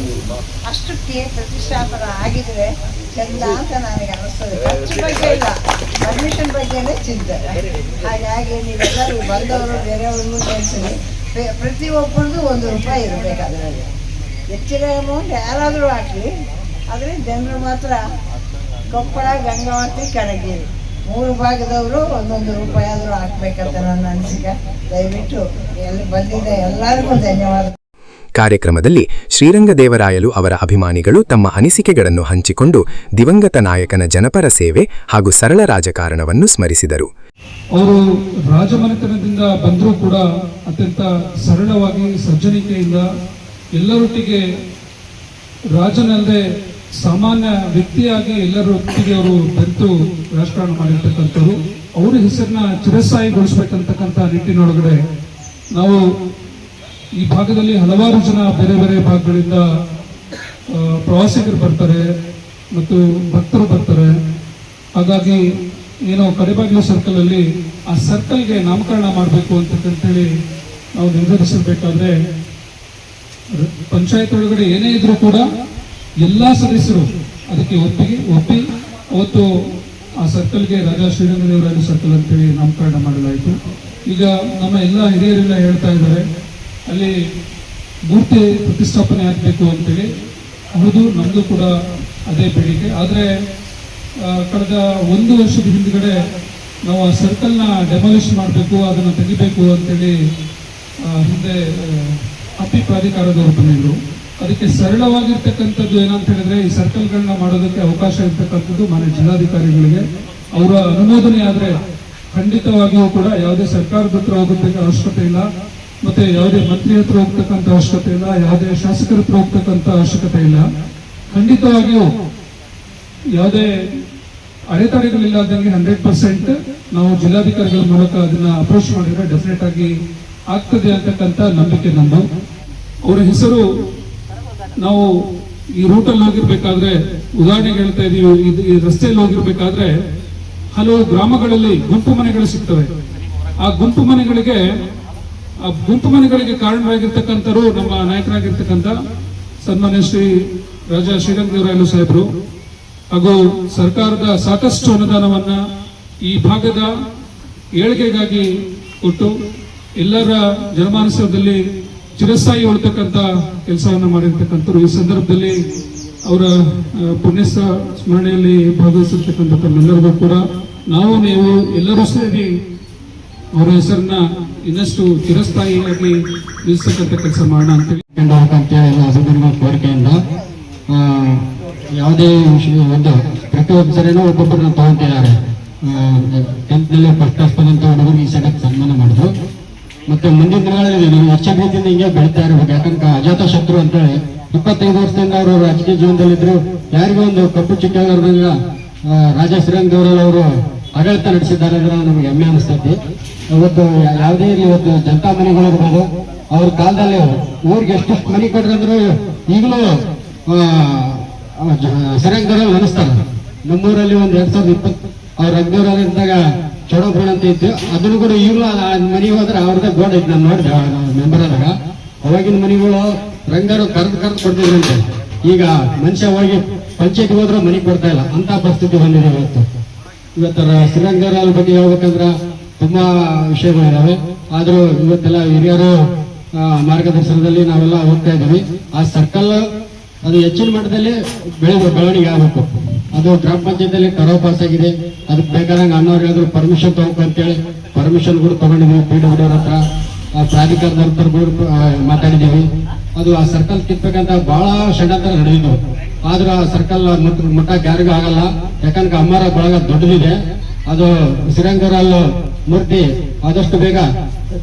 ಅಷ್ಟಕ್ಕೆ ಪ್ರತಿಷ್ಠಾಪನ ಆಗಿದ್ರೆ ಚಂದ ಅಂತ ನನಗೆ ಅನ್ನಿಸ್ತದೆ. ಖರ್ಚು ಬಗ್ಗೆ ಇಲ್ಲ, ಪರ್ಮಿಷನ್ ಬಗ್ಗೆನೇ ಚಿಂತೆ. ಹಾಗಾಗಿ ನೀವೆಲ್ಲರೂ ಬಂದವರು ಬೇರೆಯವ್ರಿಗೂ ಸೇರಿಸಿ ಪ್ರತಿಯೊಬ್ಬರದ್ದು ₹1 ಇರಬೇಕು. ಅದರಲ್ಲಿ ಹೆಚ್ಚಿನ ಅಮೌಂಟ್ ಯಾರಾದರೂ ಹಾಕಲಿ, ಆದರೆ ಜನರು ಮಾತ್ರ ಕೊಪ್ಪಳ, ಗಂಗಾವತಿ, ಕಣಗಿರಿ 3 ಭಾಗದವರು ₹1 ಆದರೂ ಹಾಕ್ಬೇಕಂತ ನನ್ನ ಅನಿಸಿಕೆ. ದಯವಿಟ್ಟು ಎಲ್ಲಿ ಬಂದಿದೆ ಎಲ್ಲರಿಗೂ ಧನ್ಯವಾದ. ಕಾರ್ಯಕ್ರಮದಲ್ಲಿ ಶ್ರೀರಂಗದೇವರಾಯಲು ಅವರ ಅಭಿಮಾನಿಗಳು ತಮ್ಮ ಅನಿಸಿಕೆಗಳನ್ನು ಹಂಚಿಕೊಂಡು ದಿವಂಗತ ನಾಯಕನ ಜನಪರ ಸೇವೆ ಹಾಗೂ ಸರಳ ರಾಜಕಾರಣವನ್ನು ಸ್ಮರಿಸಿದರು. ಅವರು ರಾಜಮನೆತನದಿಂದ ಬಂದರೂ ಕೂಡ ಅತ್ಯಂತ ಸರಳವಾಗಿ ಸಜ್ಜನಿಕೆಯಿಂದ ಎಲ್ಲರೊಟ್ಟಿಗೆ ರಾಜನಲ್ಲದೆ ಸಾಮಾನ್ಯ ವ್ಯಕ್ತಿಯಾಗಿ ಎಲ್ಲರೊಟ್ಟಿಗೆ ಅವರು ಬೆರೆತು ರಾಜಕಾರಣ ಮಾಡಿರ್ತಕ್ಕಂಥವ್ರು. ಅವರ ಹೆಸರನ್ನ ಚಿರಸ್ಥಾಯಿಗೊಳಿಸಬೇಕಂತಕ್ಕಂಥ ನಿಟ್ಟಿನೊಳಗಡೆ ನಾವು ಈ ಭಾಗದಲ್ಲಿ ಹಲವಾರು ಜನ ಬೇರೆ ಬೇರೆ ಭಾಗಗಳಿಂದ ಪ್ರವಾಸಿಗರು ಬರ್ತಾರೆ ಮತ್ತು ಭಕ್ತರು ಬರ್ತಾರೆ. ಹಾಗಾಗಿ ಏನೋ ಕಡೆಬಾಗಿಲು ಸರ್ಕಲಲ್ಲಿ ಆ ಸರ್ಕಲ್ಗೆ ನಾಮಕರಣ ಮಾಡಬೇಕು ಅಂತಂತೇಳಿ ನಾವು ನಿರ್ಧರಿಸಬೇಕಾದ್ರೆ ಪಂಚಾಯತ್ ಒಳಗಡೆ ಏನೇ ಇದ್ರೂ ಕೂಡ ಎಲ್ಲ ಸದಸ್ಯರು ಅದಕ್ಕೆ ಒಪ್ಪಿ ಅವತ್ತು ಆ ಸರ್ಕಲ್ಗೆ ರಾಜಾ ಶ್ರೀರಂಗದೇವರಾಯಲು ಸರ್ಕಲ್ ಅಂತೇಳಿ ನಾಮಕರಣ ಮಾಡಲಾಯಿತು. ಈಗ ನಮ್ಮ ಎಲ್ಲ ಹಿರಿಯರೆಲ್ಲ ಹೇಳ್ತಾ ಇದ್ದಾರೆ ಅಲ್ಲಿ ಮೂರ್ತಿ ಪ್ರತಿಷ್ಠಾಪನೆ ಆಗಬೇಕು ಅಂತೇಳಿ. ಹೌದು, ನಮ್ಮದು ಕೂಡ ಅದೇ ಬೇಡಿಕೆ. ಆದರೆ ಕಳೆದ 1 ವರ್ಷದ ಹಿಂದ್ಗಡೆ ನಾವು ಆ ಸರ್ಕಲ್ನ ಡೆಮಾಲಿಷ್ ಮಾಡಬೇಕು, ಅದನ್ನು ತೆಗಿಬೇಕು ಅಂತೇಳಿ ಹಿಂದೆ ಹಂಪಿ ಪ್ರಾಧಿಕಾರದವರು ಬಂದಿದ್ರು. ಅದಕ್ಕೆ ಸರಳವಾಗಿರ್ತಕ್ಕಂಥದ್ದು ಏನಂತ ಹೇಳಿದ್ರೆ, ಈ ಸರ್ಕಲ್ಗಳನ್ನ ಮಾಡೋದಕ್ಕೆ ಅವಕಾಶ ಇರ್ತಕ್ಕಂಥದ್ದು ಮಾನ್ಯ ಜಿಲ್ಲಾಧಿಕಾರಿಗಳಿಗೆ. ಅವರ ಅನುಮೋದನೆ ಆದರೆ ಖಂಡಿತವಾಗಿಯೂ ಕೂಡ ಯಾವುದೇ ಸರ್ಕಾರದ ಹತ್ರ ಹೋಗಬೇಕು ಅವಶ್ಯಕತೆ ಇಲ್ಲ, ಮತ್ತೆ ಯಾವುದೇ ಮಂತ್ರಿ ಹತ್ರ ಹೋಗ್ತಕ್ಕಂಥ ಅವಶ್ಯಕತೆ ಇಲ್ಲ, ಯಾವುದೇ ಶಾಸಕರ ಹತ್ರ ಹೋಗ್ತಕ್ಕಂಥ ಅವಶ್ಯಕತೆ ಇಲ್ಲ. ಖಂಡಿತವಾಗಿಯೂ ಯಾವುದೇ ಅಡೆತಡೆಗಳಿಲ್ಲದಂಗೆ 100% ನಾವು ಜಿಲ್ಲಾಧಿಕಾರಿಗಳ ಮೂಲಕ ಅದನ್ನ ಅಪ್ರೋಚ್ ಮಾಡಿದ್ರೆ ಡೆಫಿನೆಟ್ ಆಗಿ ಆಗ್ತದೆ ಅಂತಕ್ಕಂಥ ನಂಬಿಕೆ ನಮ್ಮದು. ಅವರ ಹೆಸರು ನಾವು ಈ ರೂಟಲ್ಲಿ ಹೋಗಿರ್ಬೇಕಾದ್ರೆ, ಉದಾಹರಣೆಗೆ ಹೇಳ್ತಾ ಇದೀವಿ, ಈ ರಸ್ತೆಯಲ್ಲಿ ಹೋಗಿರ್ಬೇಕಾದ್ರೆ ಹಲವು ಗ್ರಾಮಗಳಲ್ಲಿ ಗುಂಪು ಮನೆಗಳು ಸಿಗ್ತವೆ. ಆ ಗುಂಪು ಮನೆಗಳಿಗೆ ಕಾರಣರಾಗಿರ್ತಕ್ಕಂಥವ್ರು ನಮ್ಮ ನಾಯಕರಾಗಿರ್ತಕ್ಕಂಥ ಸನ್ಮಾನ್ಯ ಶ್ರೀ ರಾಜಾ ಶ್ರೀರಂಗದೇವರಾಯಲು ಸಾಹೇಬರು ಹಾಗೂ ಸರ್ಕಾರದ ಸಾಕಷ್ಟು ಅನುದಾನವನ್ನ ಈ ಭಾಗದ ಏಳಿಗೆಗಾಗಿ ಕೊಟ್ಟು ಎಲ್ಲರ ಜನಮಾನಸದಲ್ಲಿ ಚಿರಸ್ಥಾಯಿ ಉಳ್ತಕ್ಕಂಥ ಕೆಲಸವನ್ನ ಮಾಡಿರ್ತಕ್ಕಂಥವ್ರು. ಈ ಸಂದರ್ಭದಲ್ಲಿ ಅವರ ಪುಣ್ಯ ಸ್ಮರಣೆಯಲ್ಲಿ ಭಾಗವಹಿಸಿರ್ತಕ್ಕಂಥ ತಮ್ಮೆಲ್ಲರಿಗೂ ಕೂಡ ನಾವು ನೀವು ಎಲ್ಲರೂ ಸೇರಿ ಅವರ ಹೆಸರನ್ನ ಇನ್ನಷ್ಟು ಚಿರಸ್ಥಾಯಿಯಾಗಿ ನಿಲ್ಲಿಸತಕ್ಕಂಥ ಕೆಲಸ ಮಾಡೋಣ ಅಂತೇಳಿ ಅಭಿಮಾನಿಗಳ ಕೋರಿಕೆಯಿಂದ ಯಾವುದೇ ವಿಷಯ ಪ್ರತಿಯೊಬ್ಬ ಸರಿನೂ ಒಬ್ಬೊಬ್ಬರನ್ನ ತಗೊಂತಿದ್ದಾರೆ. 10th ನಲ್ಲಿ ಫಸ್ಟ್ ಕ್ಲಾಸ್ ಬಂದಂತ ಹುಡುಗರಿಗೆ ಈ ಸಡಕ್ ಸನ್ಮಾನ ಮಾಡಿದ್ರು. ಮತ್ತೆ ಮುಂದಿನ ದಿನಗಳಲ್ಲಿ ನಾವು ಹೆಚ್ಚಿನ ರೀತಿಯಿಂದ ಹಿಂಗೆ ಬೆಳೀತಾ ಇರಬೇಕು. ಯಾಕಂದ್ರೆ ಅಜಾತ ಶತ್ರು ಅಂತೇಳಿ 25 ವರ್ಷದಿಂದ ಅವರು ರಾಜಕೀಯ ಜೀವನದಲ್ಲಿದ್ರು. ಯಾರಿಗೂ ಒಂದು ಕಪ್ಪು ಚಿಕ್ಕ ರಾಜಾ ಶ್ರೀರಂಗದೇವರಾಯಲು ಅವರು ಆಡಳಿತ ನಡೆಸಿದ್ದಾರೆ ಅಂದ್ರೆ ನಮಗೆ ಹೆಮ್ಮೆ ಅನಿಸ್ತೈತಿ. ಇವತ್ತು ಯಾವುದೇ ಇವತ್ತು ಜನತಾ ಮನೆಗಳಿರ್ಬೋದು, ಅವ್ರ ಕಾಲದಲ್ಲಿ ಊರಿಗೆ ಎಷ್ಟು ಮನೆ ಕೊಟ್ರಂದ್ರು ಈಗಲೂ ಶ್ರೀರಂಗದೇವರಾಯಲು ಅನಿಸ್ತಾರೆ. ನಮ್ಮೂರಲ್ಲಿ ಒಂದು 2020 ಅವ್ರ ರಂಗದೇವರಾಯಲಿದ್ದಾಗ ಚೌಡಪುರ ಅಂತ ಇತ್ತು. ಅದನ್ನು ಕೂಡ ಈಗಲೂ ಮನೆಗೆ ಹೋದ್ರೆ ಅವ್ರದ್ದೇ ಗೋಡ್ ಐತಿ. ನಾನು ನೋಡಿದೆ ಮೆಂಬರ್ ಆದಾಗ. ಅವಾಗಿನ ಮನೆಗಳು ರಂಗರು ಕರೆದು ಕೊಡ್ತಿದ್ರಂತೆ. ಈಗ ಮನುಷ್ಯ ಹೋಗಿ ಪಂಚಾಯತ್ ಹೋದ್ರೆ ಮನೆ ಕೊಡ್ತಾ ಇಲ್ಲ, ಅಂತ ಪರಿಸ್ಥಿತಿ ಬಂದಿದೆ ಇವತ್ತು. ಶ್ರೀರಂಗದೇವರಾಯಲ ಬಗ್ಗೆ ಹೇಳ್ಬೇಕಂದ್ರ ತುಂಬಾ ವಿಷಯಗಳಿದಾವೆ. ಆದ್ರೂ ಇವತ್ತೆಲ್ಲ ಹಿರಿಯರು ಮಾರ್ಗದರ್ಶನದಲ್ಲಿ ನಾವೆಲ್ಲ ಹೋಗ್ತಾ ಇದ್ದೀವಿ. ಆ ಸರ್ಕಲ್ ಅದು ಹೆಚ್ಚಿನ ಮಟ್ಟದಲ್ಲಿ ಬೆಳವಣಿಗೆ ಆಗಬೇಕು. ಅದು ಗ್ರಾಮ ಪಂಚಾಯತಿಯಲ್ಲಿ ಕರಾವು ಪಾಸ್ ಆಗಿದೆ. ಅದಕ್ಕೆ ಬೇಕಾದಂಗೆ ಅಣ್ಣವ್ರು ಹೇಳಿದ್ರು ಪರ್ಮಿಷನ್ ತಗೋಬೇಕು ಅಂತೇಳಿ ಪರ್ಮಿಷನ್ ಕೂಡ ತಗೊಂಡಿದ್ದೀವಿ. PWD ಹತ್ರ, ಪ್ರಾಧಿಕಾರದ ಹತ್ರ ಮಾತಾಡಿದ್ದೀವಿ. ಅದು ಆ ಸರ್ಕಲ್ ಕಿತ್ಬೇಕಂತ ಬಹಳ ಷಡ್ಯಂತ್ರ ನಡೆದಿದ್ದು. ಆದ್ರೂ ಆ ಸರ್ಕಲ್ ಮುಟ್ಟಕ್ಕೆ ಯಾರಿಗೂ ಆಗಲ್ಲ. ಯಾಕಂದ್ರೆ ಅಮ್ಮರ ಬಳಗ ದೊಡ್ಡದಿದೆ. ಅದು ಶ್ರೀರಂಗದೇವರಾಯಲು ಮೂರ್ತಿ ಆದಷ್ಟು ಬೇಗ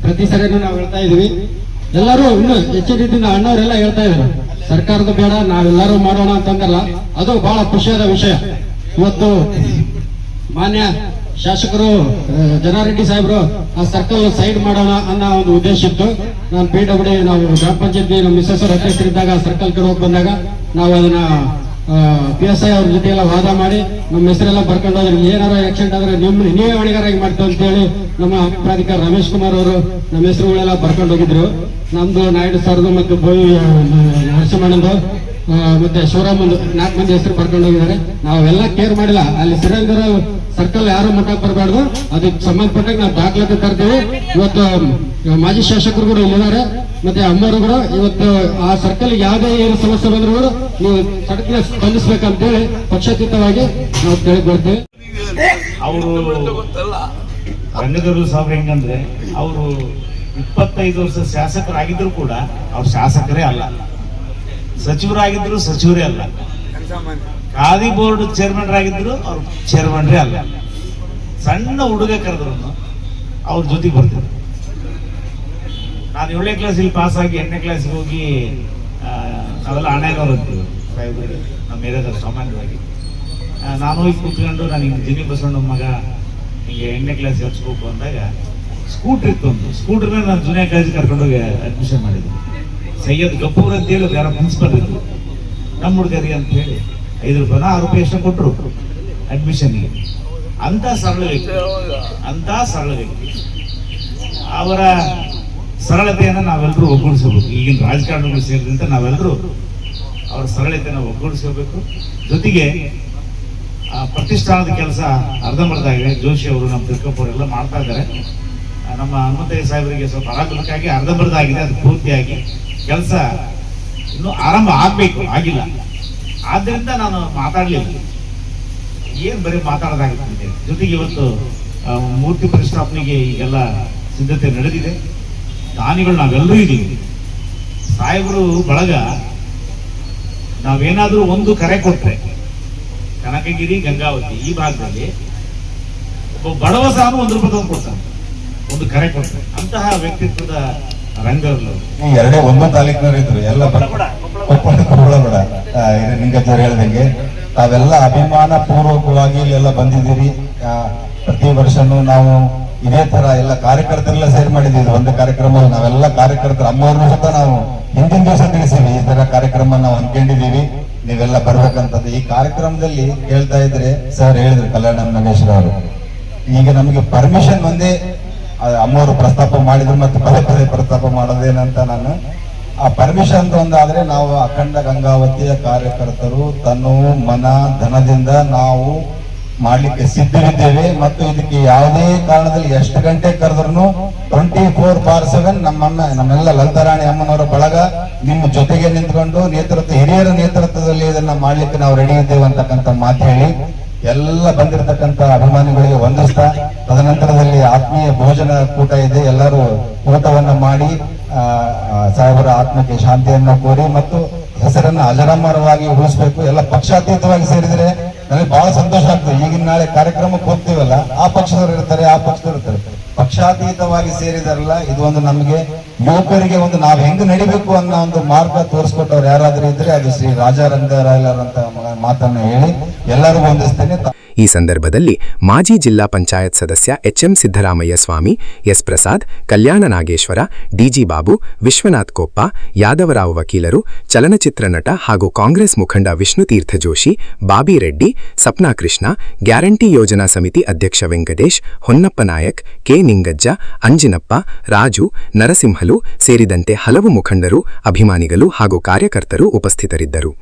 ಪ್ರತಿ ಸರಿನೂ ನಾವು ಹೇಳ್ತಾ ಇದೀವಿ. ಎಲ್ಲರೂ ಇನ್ನು ಹೆಚ್ಚಿನ ರೀತಿಯಿಂದ ಅಣ್ಣವರೆಲ್ಲ ಹೇಳ್ತಾ ಇದ್ರು ಸರ್ಕಾರದ ಬೇಡ, ನಾವೆಲ್ಲರೂ ಮಾಡೋಣ ಅಂತಂದಲ್ಲ. ಅದು ಬಹಳ ಖುಷಿಯಾದ ವಿಷಯ. ಇವತ್ತು ಮಾನ್ಯ ಶಾಸಕರು ಜನಾರೆಡ್ಡಿ ಸಾಹೇಬರು ಆ ಸರ್ಕಲ್ ಸೈಡ್ ಮಾಡೋಣ ಅನ್ನೋ ಒಂದು ಉದ್ದೇಶ ಇತ್ತು. ನಾನು PWD ನಾವು ಗ್ರಾಮ ಪಂಚಾಯತಿ ನಮ್ಮ ಮಿಸಸ್ ಅಧ್ಯಕ್ಷರಿದ್ದಾಗ ಸರ್ಕಲ್ ಕಡೆ ಹೋಗಿ ಬಂದಾಗ ನಾವು ಅದನ್ನ PSI ಅವ್ರ ಜೊತೆ ಎಲ್ಲ ವಾದ ಮಾಡಿ ನಮ್ಮ ಹೆಸರೆಲ್ಲ ಬರ್ಕೊಂಡು ಹೋದ್ರೆ ಏನಾರ ಆಕ್ಸಿಡೆಂಟ್ ಆದ್ರೆ ನೀವೇ ಹೊಣೆಗಾರಾಗಿ ಮಾಡ್ತೀವಿ ಅಂತ ಹೇಳಿ ನಮ್ಮ ಪ್ರಾಧಿಕಾರ ರಮೇಶ್ ಕುಮಾರ್ ಅವರು ನಮ್ಮ ಹೆಸರುಗಳೆಲ್ಲ ಬರ್ಕೊಂಡು ಹೋಗಿದ್ರು. ನಮ್ದು ನಾಯ್ಡು ಸರ್ದು ಮತ್ತು ನರಸಿಂಹಣ್ಣಂದು ಮತ್ತೆ ಶಿವರಾಮಂದು 4 ಮಂದಿ ಹೆಸರು ಬರ್ಕೊಂಡು ಹೋಗಿದ್ದಾರೆ. ನಾವೆಲ್ಲ ಕೇರ್ ಮಾಡಿಲ್ಲ. ಅಲ್ಲಿ ಶ್ರೀರಂಗರ ಸರ್ಕಲ್ ಯಾರು ಮಠಕ್ಕೆ ಬರಬಾರ್ದು, ಅದಕ್ಕೆ ಸಂಬಂಧಪಟ್ಟಾಗ ನಾವು ದಾಖಲಾತಿ ತರ್ತೀವಿ. ಇವತ್ತು ಮಾಜಿ ಶಾಸಕರು ಕೂಡ ಇಲ್ಲಿದ್ದಾರೆ, ಮತ್ತೆ ಅಮ್ಮವರು ಕೂಡ ಇವತ್ತು ಆ ಸರ್ಕಲ್ ಯಾವುದೇ ಏನು ಸಮಸ್ಯೆ ಬಂದ್ರು ಕೂಡ ನೀವು ಸಡಕ್ನ ಸ್ಪಂದಿಸ್ಬೇಕಂತೇಳಿ ಪಕ್ಷಾತೀತವಾಗಿ ನಾವು ಕೇಳಿಕೊಳ್ತೇವೆ. ಅವರು ರಂಗದವರು ಸಾಹೇಬ್ರು ಹೆಂಗಂದ್ರೆ ಅವರು 25 ವರ್ಷ ಶಾಸಕರಾಗಿದ್ರು ಕೂಡ ಅವ್ರು ಶಾಸಕರೇ ಅಲ್ಲ, ಸಚಿವರಾಗಿದ್ರು ಸಚಿವರೇ ಅಲ್ಲ, ಖಾದಿ ಬೋರ್ಡ್ ಚೇರ್ಮನ್ ಆಗಿದ್ರು ಅವ್ರು ಚೇರ್ಮನ್ರೇ ಅಲ್ಲ. ಸಣ್ಣ ಹುಡುಗ ಕರೆದ್ರು ಅವ್ರ ಜೊತೆಗೆ ಬರ್ತಿದ್ರು. ನಾನು 7ನೇ ಕ್ಲಾಸಲ್ಲಿ ಪಾಸ್ ಆಗಿ 8ನೇ ಕ್ಲಾಸಿಗೆ ಹೋಗಿ ನಾವೆಲ್ಲ ಹಣೆಯವರು ಅಂತೀವಿ ಸಾಹೇಬ್ರಿಗೆ, ನಮ್ಮ ಏರಿಯಾದಲ್ಲಿ ಸಾಮಾನ್ಯವಾಗಿ ನಾನು ಹೋಗಿ ಕೂತ್ಕೊಂಡು ನನಗೆ ಜಿನಿ ಬಸವಣ್ಣ ಮಗ ಹಿಂಗೆ 8ನೇ ಕ್ಲಾಸ್ ಹಚ್ಬೇಕು ಅಂದಾಗ ಸ್ಕೂಟ್ರ್ ಇತ್ತು. ಒಂದು ಸ್ಕೂಟ್ರನ್ನ ನಾನು ಜೂನಿಯರ್ ಕಾಲೇಜ್ ಕರ್ಕೊಂಡೋಗಿ ಅಡ್ಮಿಷನ್ ಮಾಡಿದ್ದೆ. ಸೈಯದ್ ಗಫೂರ್ ಅಂತ ಹೇಳಿ ಯಾರೋ ಪ್ರಿನ್ಸಿಪಲ್ ಇದ್ರು, ನಮ್ಮ ಹುಡುಗರಿಗೆ ಅಂತ ಹೇಳಿ 5 ರೂಪಾಯಿನ 6 ರೂಪಾಯಿ ಎಷ್ಟು ಕೊಟ್ಟರು ಅಡ್ಮಿಷನ್ಗೆ. ಅಂತ ಸರಳ ವ್ಯಕ್ತಿ. ಅವರ ಸರಳತೆಯನ್ನು ನಾವೆಲ್ಲರೂ ಒಗ್ಗೂಡಿಸಬೇಕು. ಈಗಿನ ರಾಜಕಾರಣಗಳು ಸೇರಿದಂತೆ ನಾವೆಲ್ಲರೂ ಅವರ ಸರಳತೆಯನ್ನು ಒಗ್ಗೂಡಿಸಬೇಕು. ಜೊತೆಗೆ ಪ್ರತಿಷ್ಠಾನದ ಕೆಲಸ ಅರ್ಧಂಬರ್ಧ ಆಗಿದೆ. ಜೋಶಿ ಅವರು, ನಮ್ಮ ತಿರ್ಕಪ್ಪವರೆಲ್ಲ ಮಾಡ್ತಾ ಇದ್ದಾರೆ. ನಮ್ಮ ಹನುಮಂತಯ್ಯ ಸಾಹೇಬರಿಗೆ ಸ್ವಲ್ಪ ಆರಾಧನಕ್ಕಾಗಿ ಅರ್ಧಂಬರ್ಧ ಆಗಿದೆ, ಅದು ಪೂರ್ತಿಯಾಗಿ ಕೆಲಸ ಇನ್ನು ಆರಂಭ ಆಗಬೇಕು, ಆಗಿಲ್ಲ. ಆದ್ದರಿಂದ ನಾನು ಮಾತಾಡಲಿಲ್ಲ, ಏನು ಬರೀ ಮಾತಾಡೋದಾಗುತ್ತೆ. ಜೊತೆಗೆ ಇವತ್ತು ಮೂರ್ತಿ ಪ್ರತಿಷ್ಠಾಪನೆಗೆ ಈಗೆಲ್ಲ ಸಿದ್ಧತೆ ನಡೆದಿದೆ. ದಾನಿಗಳು ನಾವೆಲ್ಲರೂ ಇದ್ದೀವಿ. ಸಾಹೇಬರು ಬಳಗ ನಾವೇನಾದರೂ ಒಂದು ಕರೆ ಕೊಟ್ಟರೆ ಕನಕಗಿರಿ ಗಂಗಾವತಿ ಈ ಭಾಗದಲ್ಲಿ ಒಬ್ಬ ಬಡವ ಸಹ 1 ರೂಪಾಯಿ ತಗೊಂಡು ಕೊಡ್ತಾನೆ, ಒಂದು ಕರೆ ಕೊಟ್ಟರೆ. ಅಂತಹ ವ್ಯಕ್ತಿತ್ವದ ರಂಗರು 1 ತಾಲೂಕಿನವರು ಇದ್ರು. ಎಲ್ಲ ಕೊಪ್ಪಳ ನಿಂಗಜ್ಜರು ಹೇಳ್ದಂಗೆ ತಾವೆಲ್ಲ ಅಭಿಮಾನ ಪೂರ್ವಕವಾಗಿ ಇಲ್ಲೆಲ್ಲ ಬಂದಿದ್ದೀರಿ. ಪ್ರತಿ ವರ್ಷನೂ ನಾವು ಇದೇ ತರ ಎಲ್ಲ ಕಾರ್ಯಕರ್ತರೆಲ್ಲ ಸೇರಿ ಮಾಡಿದ್ದೀವಿ. ಒಂದು ಕಾರ್ಯಕ್ರಮ ನಾವೆಲ್ಲ ಕಾರ್ಯಕರ್ತರು ಅಮ್ಮವ್ರನ್ನೂ ಸಹ ನಾವು ಹಿಂದಿನ ದಿವಸ ತಿಳಿಸಿವಿ, ಈ ತರ ಕಾರ್ಯಕ್ರಮ ನಾವು ಅನ್ಕೊಂಡಿದೀವಿ, ನೀವೆಲ್ಲ ಬರ್ಬೇಕಂತದ್ದು. ಈ ಕಾರ್ಯಕ್ರಮದಲ್ಲಿ ಹೇಳ್ತಾ ಇದ್ರೆ ಸರ್ ಹೇಳಿದ್ರು, ಕಲ್ಯಾಣ ನಾಗೇಶ್ವರ ಅವರು, ಈಗ ನಮಗೆ ಪರ್ಮಿಷನ್ ಒಂದೇ ಅಮ್ಮವರು ಪ್ರಸ್ತಾಪ ಮಾಡಿದ್ರು, ಮತ್ತೆ ಪದೇ ಪ್ರಸ್ತಾಪ ಮಾಡೋದೇನಂತ ನಾನು ಆ ಪರ್ಮಿಷನ್ ಒಂದಾದ್ರೆ ನಾವು ಅಖಂಡ ಗಂಗಾವತಿಯ ಕಾರ್ಯಕರ್ತರು ತನ್ನ ಮನ ಧನದಿಂದ ನಾವು ಮಾಡ್ಲಿಕ್ಕೆ ಸಿದ್ಧರಿದ್ದೇವೆ. ಮತ್ತು ಇದಕ್ಕೆ ಯಾವುದೇ ಕಾರಣದಲ್ಲಿ ಎಷ್ಟು ಗಂಟೆ ಕರೆದ್ರು 24/7 ನಮ್ಮೆಲ್ಲ ಲಲಿತಾರಾಣಿ ಅಮ್ಮನವರ ಬಳಗ ನಿಮ್ಮ ಜೊತೆಗೆ ನಿಂತ್ಕೊಂಡು ಹಿರಿಯರ ನೇತೃತ್ವದಲ್ಲಿ ಇದನ್ನ ಮಾಡ್ಲಿಕ್ಕೆ ನಾವು ರೆಡಿ ಇದ್ದೇವೆ ಅಂತಕ್ಕಂಥ ಮಾತು ಹೇಳಿ ಎಲ್ಲ ಬಂದಿರತಕ್ಕಂತ ಅಭಿಮಾನಿಗಳಿಗೆ ವಂದಿಸ್ತಾ, ತದನಂತರದಲ್ಲಿ ಆತ್ಮೀಯ ಭೋಜನ ಕೂಟ ಇದೆ. ಎಲ್ಲರೂ ಊಟವನ್ನ ಮಾಡಿ ಸಾಹೇಬರ ಆತ್ಮಕ್ಕೆ ಶಾಂತಿಯನ್ನ ಕೋರಿ ಮತ್ತು ಹೆಸರನ್ನ ಅಜರಾಮರವಾಗಿ ಉಳಿಸ್ಬೇಕು. ಎಲ್ಲ ಪಕ್ಷಾತೀತವಾಗಿ ಸೇರಿದ್ರೆ ನನಗೆ ಬಹಳ ಸಂತೋಷ ಆಗ್ತದೆ. ಈಗಿನ ನಾಳೆ ಕಾರ್ಯಕ್ರಮಕ್ಕೆ ಹೋಗ್ತೀವಲ್ಲ, ಆ ಪಕ್ಷದವರು ಇರ್ತಾರೆ, ಆ ಪಕ್ಷದವರು ಇರ್ತಾರೆ, ಪಕ್ಷಾತೀತವಾಗಿ ಸೇರಿದಾರಲ್ಲ, ಇದು ಒಂದು ನಮಗೆ ಯುವಕರಿಗೆ ಒಂದು ನಾವು ಹೆಂಗ್ ನಡಿಬೇಕು ಅನ್ನೋ ಒಂದು ಮಾರ್ಗ ತೋರಿಸ್ಕೊಟ್ಟವ್ರು ಯಾರಾದ್ರೂ ಇದ್ರೆ ಅದು ಶ್ರೀ ರಾಜಾರಂಗರಾಯರ್ ಅಂತ ಮಾತನ್ನು ಹೇಳಿ ಎಲ್ಲರಿಗೂ ವಂದಿಸ್ತೇನೆ. ಈ ಸಂದರ್ಭದಲ್ಲಿ ಮಾಜಿ ಜಿಲ್ಲಾ ಪಂಚಾಯತ್ ಸದಸ್ಯ ಎಚ್ಎಂ ಸಿದ್ದರಾಮಯ್ಯ ಸ್ವಾಮಿ, ಎಸ್ ಪ್ರಸಾದ್, ಕಲ್ಯಾಣ ನಾಗೇಶ್ವರ, ಡಿಜಿ ಬಾಬು, ವಿಶ್ವನಾಥ್ ಕೊಪ್ಪ, ಯಾದವರಾವ್ ವಕೀಲರು, ಚಲನಚಿತ್ರ ನಟ ಹಾಗೂ ಕಾಂಗ್ರೆಸ್ ಮುಖಂಡ ವಿಷ್ಣುತೀರ್ಥ ಜೋಶಿ, ಬಾಬಿ ರೆಡ್ಡಿ, ಸಪ್ನಾ ಕೃಷ್ಣ, ಗ್ಯಾರಂಟಿ ಯೋಜನಾ ಸಮಿತಿ ಅಧ್ಯಕ್ಷ ವೆಂಕಟೇಶ್, ಹೊನ್ನಪ್ಪ ನಾಯಕ್, ಕೆ ನಿಂಗಜ್ಜ, ಅಂಜಿನಪ್ಪ, ರಾಜು, ನರಸಿಂಹಲು ಸೇರಿದಂತೆ ಹಲವು ಮುಖಂಡರು, ಅಭಿಮಾನಿಗಳು ಹಾಗೂ ಕಾರ್ಯಕರ್ತರು ಉಪಸ್ಥಿತರಿದ್ದರು.